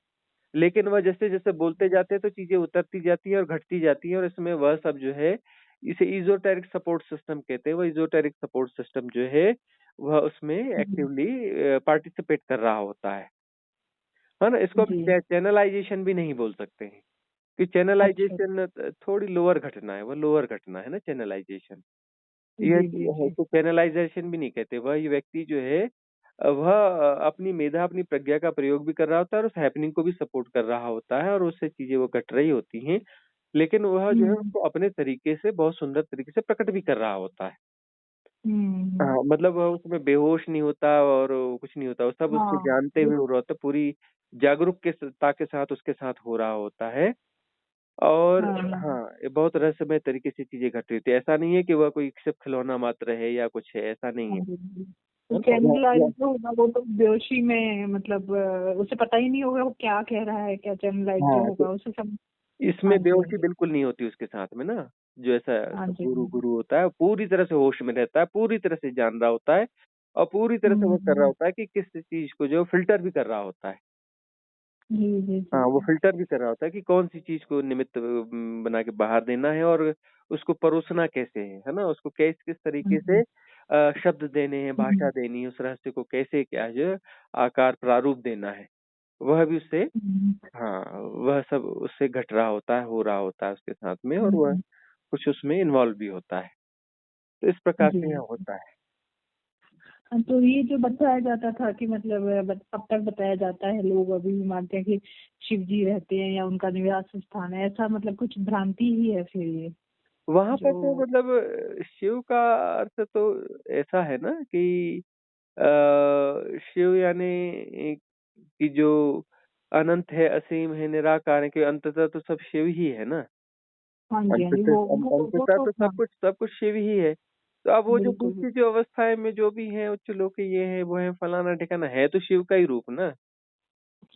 लेकिन वह जैसे-जैसे बोलते जाते हैं तो चीज़ें उतरती जाती हैं और घटती जाती हैं और इसमें वह सब जो है इसे एज़ोटेरिक सपोर्ट सिस्टम कहते हैं। वो एज़ोटेरिक सपोर्ट सिस्टम जो है वह उसमें जी एक्टिवली पार्टिसिपेट कर रहा होता है ना? इसको हम जी चैनलाइज़ेशन भी नहीं बोल सकते हैं कि अच्छा चैनलाइज़ेशन थोड़ी लोअर घटना है, वो लोअर घटना है ना चैनलाइज़ेशन। यह जी जी जी इसको चैनलाइज़ेशन भी नहीं कहते। वह ये व्यक्ति जो है वह अपनी मेधा, अपनी प्रज्ञा का प्रयोग भी कर रहा होता है और उस हैपनिंग को भी सपोर्ट कर रहा होता है और उससे चीज़ें वो घट रही होती हैं। लेकिन वह जो है हम्म उसको अपने तरीके से बहुत सुंदर तरीके से प्रकट भी कर रहा होता है। हम्म हाँ, मतलब वह उसमें बेहोश नहीं होता और कुछ नहीं होता। वो सब उसको हाँ जानते ये हुए हो रहा होता है, पूरी जागरूक के ता के साथ उसके साथ हो रहा होता है। और हाँ हाँ हाँ, ये बहुत रहस्यमय तरीके से चीज़ें घट रही होती है। ऐसा नहीं है कि वह कोई सिर्फ़ खिलौना मात्र है या कुछ है, ऐसा नहीं हाँ है। जी जी। तो है ना? चैनलाइज जो होगा वो तो बेहोशी में मतलब उसे पता ही नहीं होगा वो क्या कह रहा है, क्या चैनलाइज जो हाँ, तो होगा उसे सब। इसमें हाँ जी हाँ बेहोशी जी बिल्कुल नहीं होती उसके साथ में ना, जो ऐसा हाँ जी हाँ गुरु जी गुरु होता है, पूरी तरह से होश में रहता है, पूरी तरह से जान रहा होता है और पूरी तरह से वो कर रहा हम्म, होता है कि किस चीज़ को जो फ़िल्टर भी कर रहा होता है। जी जी जी हाँ, वो जी फ़िल्टर भी कर रहा होता है कि कौन-सी चीज़ को निमित्त बना के बाहर देना है और उसको परोसना कैसे है ना? उसको किस तरीके से हम्म, शब्द देने हैं, भाषा हम्म, देनी है, उस रहस्य को कैसे क्या जो आकार प्रारूप देना है, वह भी उससे हम्म, हाँ, वह सब उससे घट रहा होता है, हो रहा होता है उसके साथ में और वह हम्म, कुछ उसमें इन्वॉल्व भी होता है। तो इस प्रकार जी से यह होता है। हाँ, तो ये जो बताया जाता था कि मतलब अब तक बताया जाता है, लोग अभी भी मानते हैं कि शिव जी रहते हैं या उनका निवास स्थान है, ऐसा मतलब कुछ भ्रांति ही है फिर ये वहाँ पर तो जो। मतलब शिव का अर्थ तो ऐसा है ना कि शिव यानी कि जो अनंत है, असीम है, निराकार है कि अंततः तो सब शिव ही है ना। हाँ जी हाँ जी वो अंततः तो तो हाँ सब कुछ शिव ही है। तो अब वो जो बिल्कुल। दूसरी जो अवस्थाएँ में जो भी हैं, उच्च लोक के ये हैं, वो हैं, फलाना-ठिकाना है तो शिव का ही रूप ना।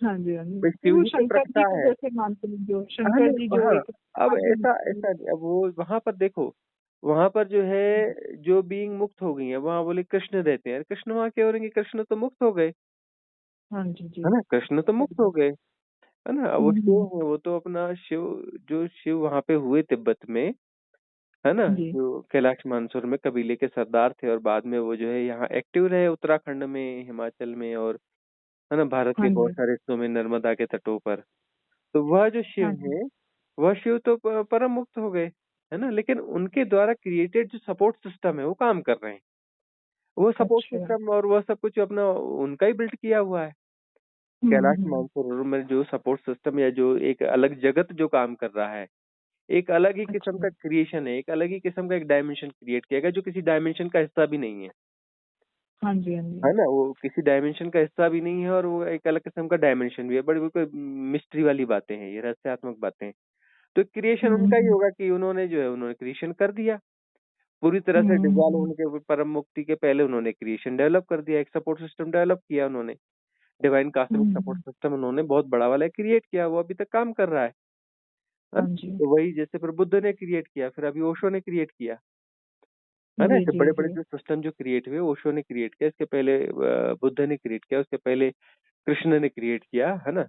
हाँ जी हाँ जी भाई तो शिव वो ही तो शंकर जी प्रकटा को है। जैसे मानते हैं, जो हाँ, शंकर जी नहीं जो हाँ, एक अब आदिम ऐसा ऐसा नहीं अब वो वहाँ पर देखो, वहाँ पर जो है जो बीइंग मुक्त हो गई हैं, वहाँ बोले कृष्ण रहते हैं। कृष्ण वहाँ क्यों रहेंगे? कृष्ण तो मुक्त हो गए, हाँ जी जी है ना? कृष्ण तो मुक्त हो गए, है ना? अब वो शिव हम्म, हैं, वो तो अपना शिव जो शिव वहाँ पे हुए तिब्बत में, है ना? जी जो कैलाश मानसरोवर में कबीले के सरदार थे और बाद में वो जो है यहाँ एक्टिव रहे उत्तराखंड में, हिमाचल में और है ना? भारत के हाँ बहुत जी सारे हिस्सों में नर्मदा के तटों पर। तो वह जो हाँ शिव जी हैं, वह शिव तो परम मुक्त हो गए। है ना? लेकिन उनके द्वारा क्रिएटेड जो सपोर्ट सिस्टम है वो काम कर रहे हैं। वो सपोर्ट अच्छा। सिस्टम और वो सब कुछ अपना उनका ही बिल्ड किया हुआ है। कैलाश हम्म। मानसरोवर में जो सपोर्ट सिस्टम या जो एक अलग जगत जो काम कर रहा है, एक अलग ही किस्म अच्छा। का क्रिएशन है, एक अलग ही किस्म का एक डायमेंशन क्रिएट किया गया जो किसी डायमेंशन का हिस्सा भी नहीं है। हाँ जी, हाँ है जी। ना? वो किसी डायमेंशन का हिस्सा भी नहीं है और वो एक अलग किस्म का डायमेंशन भी है। बड़ी कोई मिस्ट्री वाली बातें हैं, ये रहस्यात्मक बातें हैं। तो क्रिएशन उनका ही हम्म। होगा कि उन्होंने जो है उन्होंने क्रिएशन कर दिया। पूरी तरह से डिसॉल्व हम्म। होने के परम मुक्ति के पहले उन्होंने क्रिएशन डेवलप कर दिया, एक सपोर्ट सिस्टम डेवलप किया उन्होंने। डिवाइन कॉस्मिक सपोर्ट हम्म। सिस्टम उन्होंने बहुत बड़ा वाला क्रिएट किया, वो अभी तक काम कर रहा है। है हाँ ना? जी। तो वही जैसे फिर बुद्ध ने क्रिएट किया, फिर अभी ओशो ने क्रिएट किया। है ना? जी ऐसे जी बड़े-बड़े जी। जो सिस्टम जो क्रिएट हुए, ओशो ने क्रिएट किया, इसके पहले बुद्ध ने क्रिएट किया, उसके पहले कृष्ण ने क्रिएट किया, है ना?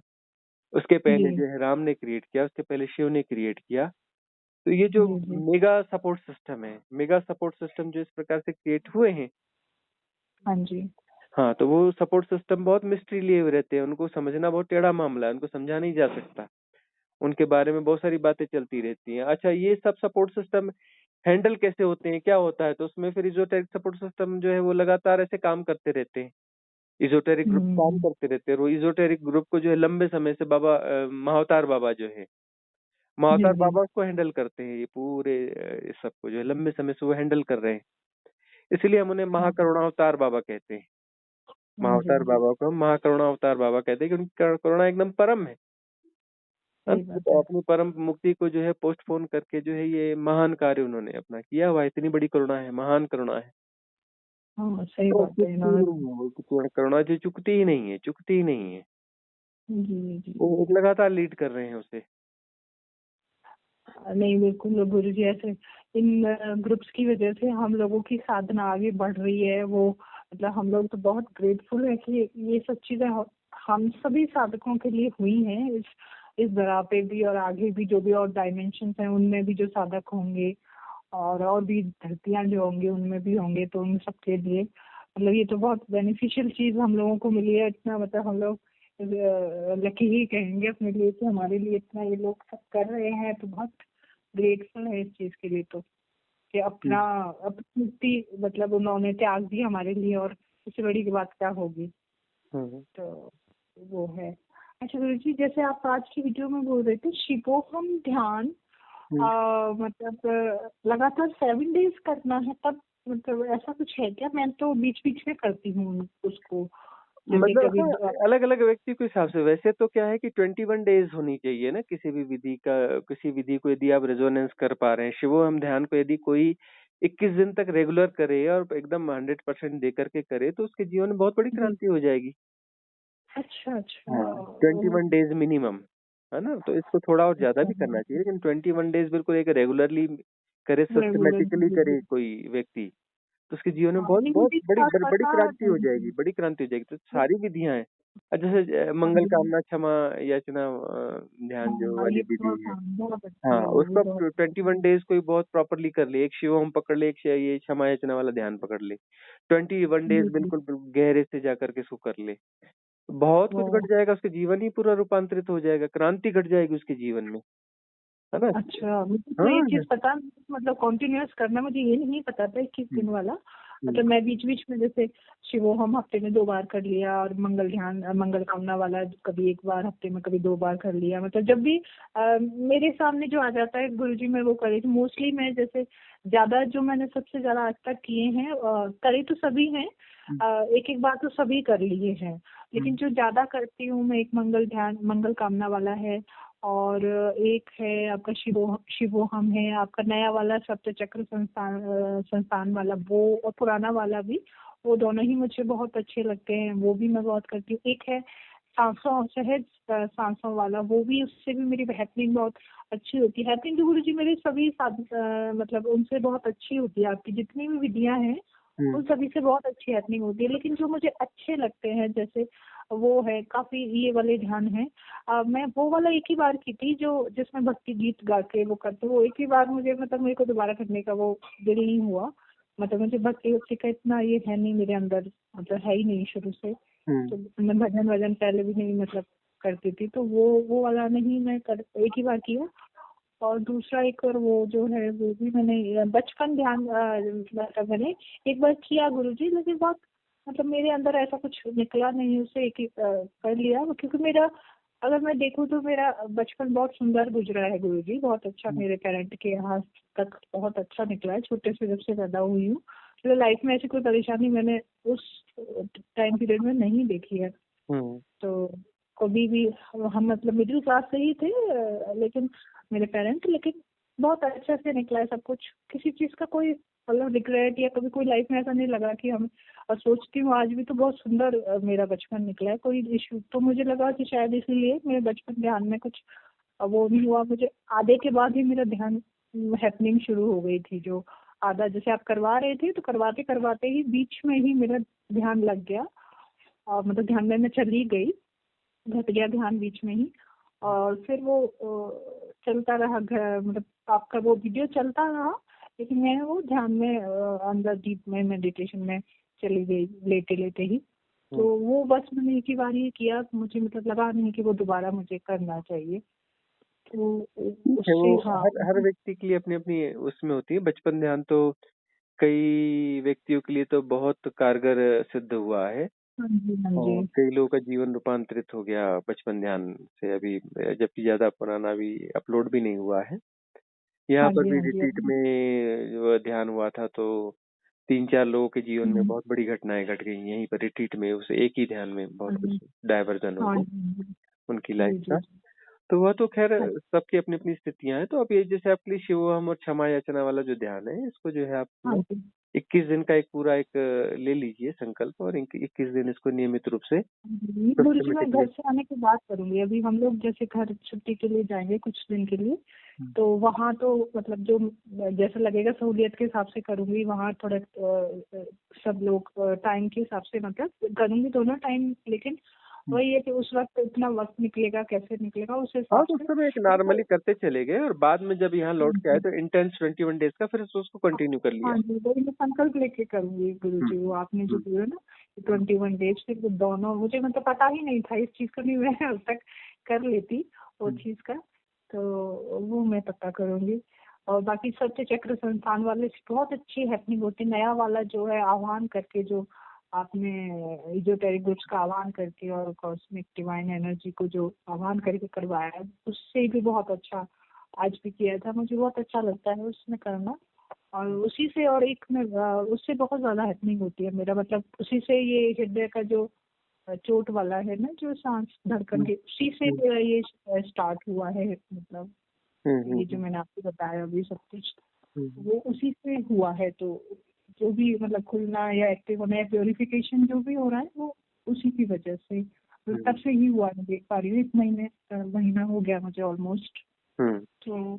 उसके जी पहले जो है राम ने क्रिएट किया, उसके पहले शिव ने क्रिएट किया। तो ये जो जी जी। मेगा सपोर्ट सिस्टम है, मेगा सपोर्ट सिस्टम जो इस प्रकार से क्रिएट हुए हैं, हाँ जी। हाँ, तो वो सपोर्ट सिस्टम बहुत मिस्ट्री लिए हुए रहते हैं, उनको समझना बहुत टेढ़ा मामला है, उनको समझा नहीं जा सकता। उनके बारे में बहुत सारी बातें चलती रहती हैं। अच्छा, ये सब सपोर्ट सिस्टम हैंडल कैसे होते हैं, क्या होता है? तो उसमें फिर एज़ोटेरिक सपोर्ट सिस्टम जो है वो लगातार ऐसे काम करते रहते हैं। एज़ोटेरिक ग्रुप काम हम्म। करते रहते हैं और वो एज़ोटेरिक ग्रुप को जो है लंबे समय से बाबा महाअवतार बाबा जो है, जी महाअवतार जी। बाबा उसको हैंडल करते हैं, ये पूरे इस सबको जो है लंबे समय से वो हैंडल कर रहे हैं। इसीलिए हम उन्हें हाँ महाकरुणावतार बाबा कहते हैं। हाँ जी, महाअवतार हाँ जी। बाबा को हम महाकरुणावतार बाबा कहते हैं क्योंकि करुणा एकदम परम है। सही बात तो है। अपनी परम मुक्ति को जो है पोस्टपोन करके जो है ये महान कार्य उन्होंने अपना किया हुआ है। इतनी बड़ी करुणा है, महान करुणा है। हाँ, सही तो बात है चुकती ही इन्होंने। नहीं है वो, करुणा जो चुकती ही नहीं है, चुकती ही नहीं है। जी जी वो जी। एक लगातार लीड कर रहे हैं उसे। नहीं, बिल्कुल गुरु जी, ऐसे इन ग्रुप्स की वजह से हम लोगों की साधना आगे बढ़ रही है। वो मतलब हम लोग तो बहुत ग्रेटफुल है कि ये सब चीजें हम सभी साधकों के लिए हुई हैं, इस दरा पे भी और आगे भी जो भी और डायमेंशन हैं उनमें भी जो साधक होंगे और भी धरतियां जो होंगी उनमें भी होंगे, तो उन सबके लिए मतलब ये तो बहुत बेनिफिशियल चीज हम लोगों को मिली है। इतना मतलब हम लोग लकी ही कहेंगे अपने लिए कि हमारे लिए इतना ये लोग सब कर रहे हैं, तो बहुत ग्रेटफुल है इस चीज के लिए। तो कि अपना अपनी मुक्ति मतलब उन्होंने त्याग दी हमारे लिए, और इससे बड़ी की बात क्या होगी। हम्म। तो वो है। अच्छा गुरु जी, जैसे आप आज की वीडियो में बोल रहे थे शिवोहम ध्यान हम्म। मतलब लगातार 7 डेज करना है, तब मतलब ऐसा कुछ है क्या? मैं तो बीच बीच में करती हूँ उसको, जैसे मतलब कभी हाँ, अलग-अलग व्यक्ति के हिसाब से वैसे तो क्या है कि 21 डेज़ होनी चाहिए ना किसी भी विधि का, किसी विधि को यदि आप रेजोनेंस कर पा रहे हैं, शिवोहम ध्यान को यदि कोई 21 दिन तक रेगुलर करे और एकदम 100% दे करके करे तो उसके जीवन में बहुत बड़ी जी। क्रांति हो जाएगी। अच्छा अच्छा। हाँ, 21 डेज़ मिनिमम, है ना? तो इसको थोड़ा और ज़्यादा भी करना चाहिए, लेकिन 21 डेज़ बिल्कुल एक रेगुलरली करे, रेगुलर। सिस्टमैटिकली करे कोई व्यक्ति, तो उसके जीवन में हाँ, बहुत नहीं बहुत मुझे इस बड़ी बात बड़ी पता क्रांति हो नहीं जाएगी, थी। बड़ी क्रांति हो जाएगी। तो सारी विधियाँ हैं। जैसे हाँ मंगल जी। कामना क्षमा याचना ध्यान जो हाँ, वाली ये विधि बहुत, है, हाँ बहुत अच्छी हाँ, है, वो भी उसको बहुत आप अच्छी है। 21 डेज़ कोई बहुत प्रॉपर्ली कर ले, एक शिवोम पकड़ ले, एक ये क्षमा याचना वाला ध्यान पकड़ ले। 21 जी डेज़ जी। बिल्कुल गहरे से जाकर के इसको कर ले। बहुत कुछ वो घट जाएगा, उसका जीवन ही पूरा रूपांतरित हो जाएगा, क्रांति घट जाएगी उसके जीवन में, है ना? अच्छा, मुझे तो ये हाँ, चीज पता नहीं, मतलब कॉन्टिन्यूअस करना मुझे ये नहीं पता था 21 दिन वाला। हुँ। मतलब मैं बीच बीच में जैसे शिवोहम हफ्ते में 2 बार कर लिया, और मंगल ध्यान मंगल कामना वाला कभी 1 बार हफ्ते में, कभी 2 बार कर लिया। मतलब जब भी मेरे सामने जो आ जाता है गुरुजी, मैं वो कर रही थी। मोस्टली मैं जैसे ज्यादा जो मैंने सबसे ज्यादा आज तक किए हैं, करे तो सभी हैं, हुँ, एक एक बार तो सभी कर लिए हैं, हुँ, लेकिन जो ज्यादा करती हूँ मैं, एक मंगल ध्यान मंगल कामना वाला है, और एक है आपका शिवोहम है, आपका नया वाला सप्त चक्र संस्थान वाला वो, और पुराना वाला भी। वो दोनों ही मुझे बहुत अच्छे लगते हैं, वो भी मैं बहुत करती हूँ। एक है सांसों सहज सांसों वाला, वो भी, उससे भी मेरी हैपनिंग बहुत अच्छी होती है। हैपनिंग तो गुरु जी मेरे सभी मतलब उनसे बहुत अच्छी होती है। आपकी जितनी भी विधियां हैं हुँ, उन सभी से बहुत अच्छी हैपनिंग होती है, लेकिन जो मुझे अच्छे लगते हैं जैसे वो है काफी ये वाले ध्यान है। मैं वो वाला एक ही बार की थी जो जिसमें भक्ति गीत गा के वो करते, वो एक ही बार मुझे, मतलब मेरे को दोबारा करने का वो दिल नहीं हुआ। मतलब मुझे भक्ति भक्ति का इतना ये है नहीं मेरे अंदर, मतलब है ही नहीं शुरू से। हुँ, तो मैं भजन वजन पहले भी नहीं मतलब करती थी, तो वो वाला नहीं मैं कर, एक ही बार किया। और दूसरा एक और वो जो है वो भी मैंने बचपन ध्यान मतलब मैंने एक बार किया गुरुजी, लेकिन बहुत मतलब मेरे अंदर ऐसा कुछ निकला नहीं उससे, एक एक कर लिया, क्योंकि मेरा अगर मैं देखूँ तो मेरा बचपन बहुत सुंदर गुजरा है गुरुजी, बहुत अच्छा मेरे पेरेंट के यहाँ तक बहुत अच्छा निकला है, छोटे से जब से पैदा हुई हूँ। तो लाइफ में ऐसी कोई परेशानी मैंने उस टाइम पीरियड में नहीं देखी है। हम्म। तो कभी भी हम मतलब मिडिल क्लास से ही थे, लेकिन मेरे पेरेंट, लेकिन बहुत अच्छे से निकला है सब कुछ, किसी चीज का कोई मतलब रिग्रेट या कभी कोई लाइफ में ऐसा नहीं लगा कि हम, और सोचती हूँ आज भी तो बहुत सुंदर मेरा बचपन निकला है, कोई इशू तो मुझे लगा कि शायद इसीलिए मेरे बचपन ध्यान में कुछ वो नहीं हुआ, मुझे आधे के बाद ही मेरा ध्यान हैपनिंग शुरू हो गई थी, जो आधा जैसे आप करवा रहे थे तो करवाते करवाते ही बीच में ही मेरा ध्यान लग गया, और मतलब ध्यान में मैं चली गई, घट गया ध्यान बीच में ही, और फिर वो चलता रहा मतलब आपका वो वीडियो चलता रहा, लेकिन मैं वो ध्यान में अंदर डीप में मेडिटेशन में चली गई लेटे लेते ही। तो वो बस मैंने एक ही बार ही किया, मुझे मतलब लगा नहीं कि वो दोबारा मुझे करना चाहिए। तो ठीक है, उससे वो हाँ हर व्यक्ति के लिए अपनी अपनी उसमें होती है। बचपन ध्यान तो कई व्यक्तियों के लिए तो बहुत कारगर सिद्ध हुआ है, हाँ जी हाँ जी और कई लोगों का जीवन रूपांतरित हो गया बचपन ध्यान से अभी, जबकि ज्यादा पुराना अभी अपलोड भी नहीं हुआ है। यहाँ हाँ पर जी भी हाँ जी रिट्रीट में जो ध्यान हुआ था तो 3-4 लोगों के जीवन में हम्म, बहुत बड़ी घटनाएं घट गई यहीं पर रिट्रीट में, उस एक ही ध्यान में बहुत हाँ कुछ जी डायवर्जन हो हाँ गया जी उनकी लाइफ जी का। जी तो वह तो खैर हाँ सबकी अपनी अपनी स्थितियां हैं। तो अब ये जैसे आपके लिए शिवोहम और क्षमा याचना वाला जो ध्यान है, इसको जो है आप हाँ ना जी 21 दिन का एक पूरा एक ले लीजिए संकल्प, और 21 दिन इसको नियमित रूप से गुरु जी मैं सिस्टमेटिकली। घर से आने के बाद करूंगी, अभी हम लोग जैसे घर छुट्टी के लिए जाएंगे कुछ दिन के लिए, तो वहाँ तो मतलब जो जैसा लगेगा सहूलियत के हिसाब से करूंगी, वहाँ थोड़ा सब लोग टाइम के हिसाब से मतलब करूंगी दोनों टाइम, लेकिन वही है कि उस वक्त इतना वक्त निकलेगा कैसे निकलेगा उस हाँ, हिसाब तो उस से। समय एक लेकिन नॉर्मली करते चले गए, और बाद में जब यहाँ लौट के आए तो इंटेंस 21 डेज का फिर उसको कंटिन्यू कर लिया। हाँ जी, वही मैं संकल्प लेके करूंगी गुरु जी, वो आपने जो हम्म, बोला ना 21 डेज, फिर वो दोनों मुझे मतलब पता ही नहीं था इस चीज का, नहीं मैं अब तक कर लेती वो हम्म, चीज का, तो वो मैं पता करूंगी। और बाकी सत्य चक्र संस्थान वाले से बहुत अच्छी हैपनिंग होती, नया वाला जो है आह्वान करके, जो आपने इजोटेरिक ग्रुप्स का आह्वान करके और कॉस्मिक डिवाइन एनर्जी को जो आह्वान करके करवाया है, उससे भी बहुत अच्छा आज भी किया था, मुझे बहुत अच्छा लगता है उसमें करना। और उसी से और एक में उससे बहुत ज्यादा हैपनिंग होती है मेरा, मतलब उसी से ये हृदय का जो चोट वाला है ना, जो सांस धड़कन हम्म, के, उसी से हम्म, मेरा ये स्टार्ट हुआ है, मतलब हम्म, ये जो मैंने आपको बताया अभी सब कुछ, हम्म, वो उसी से हुआ है। तो जो भी मतलब खुलना या एक्टिव होना या प्योरिफिकेशन जो भी हो रहा है वो उसी की वजह से, तो तब हम्म, से ही हुआ, मैं देख पा रही हूँ, 1 महीने महीना हो गया मुझे ऑलमोस्ट। हम्म।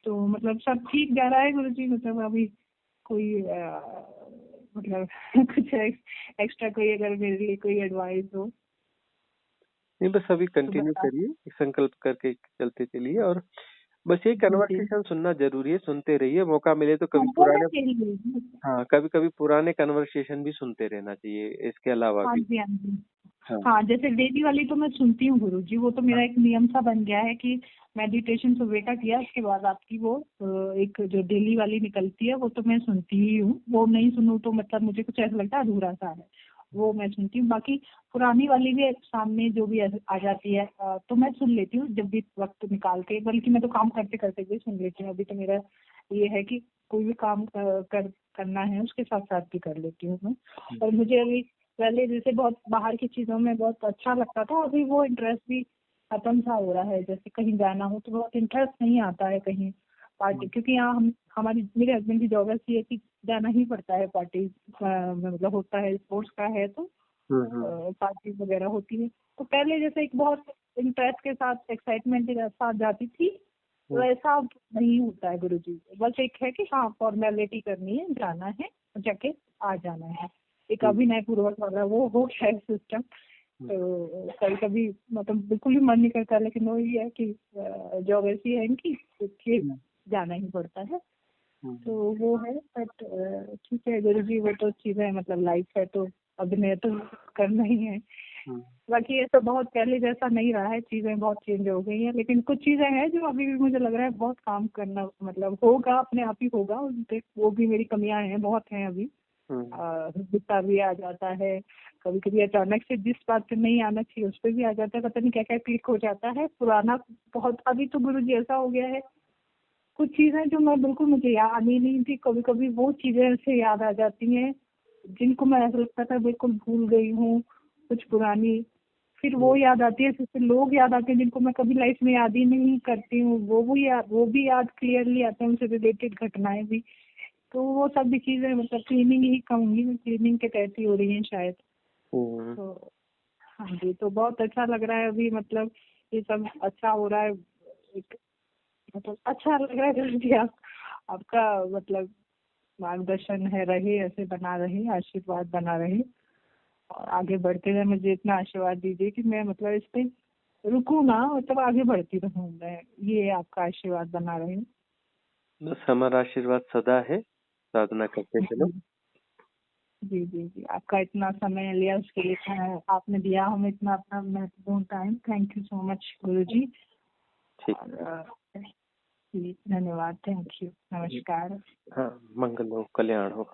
तो मतलब सब ठीक जा रहा है गुरु जी, मतलब अभी कोई मतलब कुछ एक्स्ट्रा कोई अगर मेरे लिए कोई एडवाइस हो नहीं, बस अभी तो कंटिन्यू बता। करिए, संकल्प करके चलते चलिए, और बस ये जी जी कन्वर्सेशन सुनना जरूरी है, सुनते रहिए, मौका मिले तो हाँ कभी वो मैं पुराने। यही। हाँ, कभी कभी पुराने कन्वर्सेशन भी सुनते रहना चाहिए, इसके अलावा हाँ भी। जी हाँ जी हाँ, हाँ, जैसे डेली वाली तो मैं सुनती हूँ गुरु जी, वो तो मेरा हाँ, एक नियम सा बन गया है कि मेडिटेशन सुबह का किया उसके बाद आपकी वो एक जो डेली वाली निकलती है वो तो मैं सुनती ही हूँ, वो नहीं सुनूँ तो मतलब मुझे कुछ ऐसा लगता है अधूरा सा है, वो मैं सुनती हूँ। बाकी पुरानी वाली भी सामने जो भी आ जाती है तो मैं सुन लेती हूँ जब भी वक्त निकाल के, बल्कि मैं तो काम करते करते भी सुन लेती हूँ। अभी तो मेरा ये है कि कोई भी काम करना है उसके साथ साथ भी कर लेती हूँ मैं। और मुझे अभी पहले जैसे बहुत बाहर की चीजों में बहुत अच्छा लगता था, अभी वो इंटरेस्ट भी खत्म सा हो रहा है, जैसे कहीं जाना हो तो बहुत इंटरेस्ट नहीं आता है कहीं पार्टी, क्योंकि यहाँ हम हमारी मेरे हस्बैंड की जॉब ऐसी है कि जाना ही पड़ता है पार्टी, मतलब होता है स्पोर्ट्स का है तो हम्म, पार्टी वगैरह होती है, तो पहले जैसे एक बहुत इंटरेस्ट के साथ एक्साइटमेंट के साथ जाती थी, तो हम्म, ऐसा अब नहीं होता है गुरु जी, बस एक है कि हाँ फॉर्मेलिटी करनी है, जाना है जाके आ जाना है, एक हम्म, अभिनय पूर्वक वाला वो हो गया है सिस्टम। हम्म, तो कभी कभी मतलब बिल्कुल भी मन नहीं करता, लेकिन वो ये है कि जॉब ऐसी है इनकी कि हम्म, जाना ही पड़ता है। तो हम्म। वो है, बट ठीक है गुरु जी, वो तो चीजें मतलब लाइफ है तो अभिनय तो करना ही है, बाकी ये तो बहुत पहले जैसा नहीं रहा है, चीजें बहुत चेंज हो गई हैं, लेकिन कुछ चीजें हैं जो अभी भी मुझे लग रहा है बहुत काम करना, मतलब होगा, अपने आप ही होगा, उन पे वो भी मेरी कमियां हैं, बहुत हैं अभी। गुस्सा भी आ जाता है कभी कभी, अचानक से जिस बात पे नहीं आना चाहिए उस पर भी आ जाता है, पता नहीं क्या क्या क्लिक हो जाता है पुराना बहुत। अभी तो गुरु जी ऐसा हो गया है, कुछ चीजें जो मैं बिल्कुल मुझे याद ही नहीं थी, कभी कभी वो चीजें ऐसे याद आ जाती हैं जिनको मैं ऐसा लगता था बिल्कुल भूल गई हूँ, कुछ पुरानी, फिर वो याद आती है, फिर लोग याद आते हैं जिनको मैं कभी लाइफ में याद ही नहीं करती हूँ, वो भी याद क्लियरली आते हैं, उनसे रिलेटेड घटनाएं भी। तो वो सब भी चीजें, मतलब क्लीनिंग ही कहूंगी मैं, क्लीनिंग के तहत ही हो रही है शायद। तो हाँ जी, तो बहुत अच्छा लग रहा है अभी, मतलब ये सब अच्छा हो रहा है, एक मतलब अच्छा लग रहा है जी। आपका मतलब मार्गदर्शन है, रहे ऐसे बना रहे, आशीर्वाद बना रहे, और आगे बढ़ते हुए मुझे इतना आशीर्वाद दीजिए कि मैं मतलब इस पे रुकूं ना, मतलब आगे बढ़ती रहूं मैं, ये आपका आशीर्वाद बना रहे। बस हमारा आशीर्वाद सदा है, साधना करते चलो। जी जी जी, आपका इतना समय लिया उसके लिए, आपने दिया हमें इतना अपना महत्वपूर्ण time, thank you so much गुरु जी। ठीक। और जी धन्यवाद, थैंक यू, नमस्कार। हाँ, मंगल हो, कल्याण हो।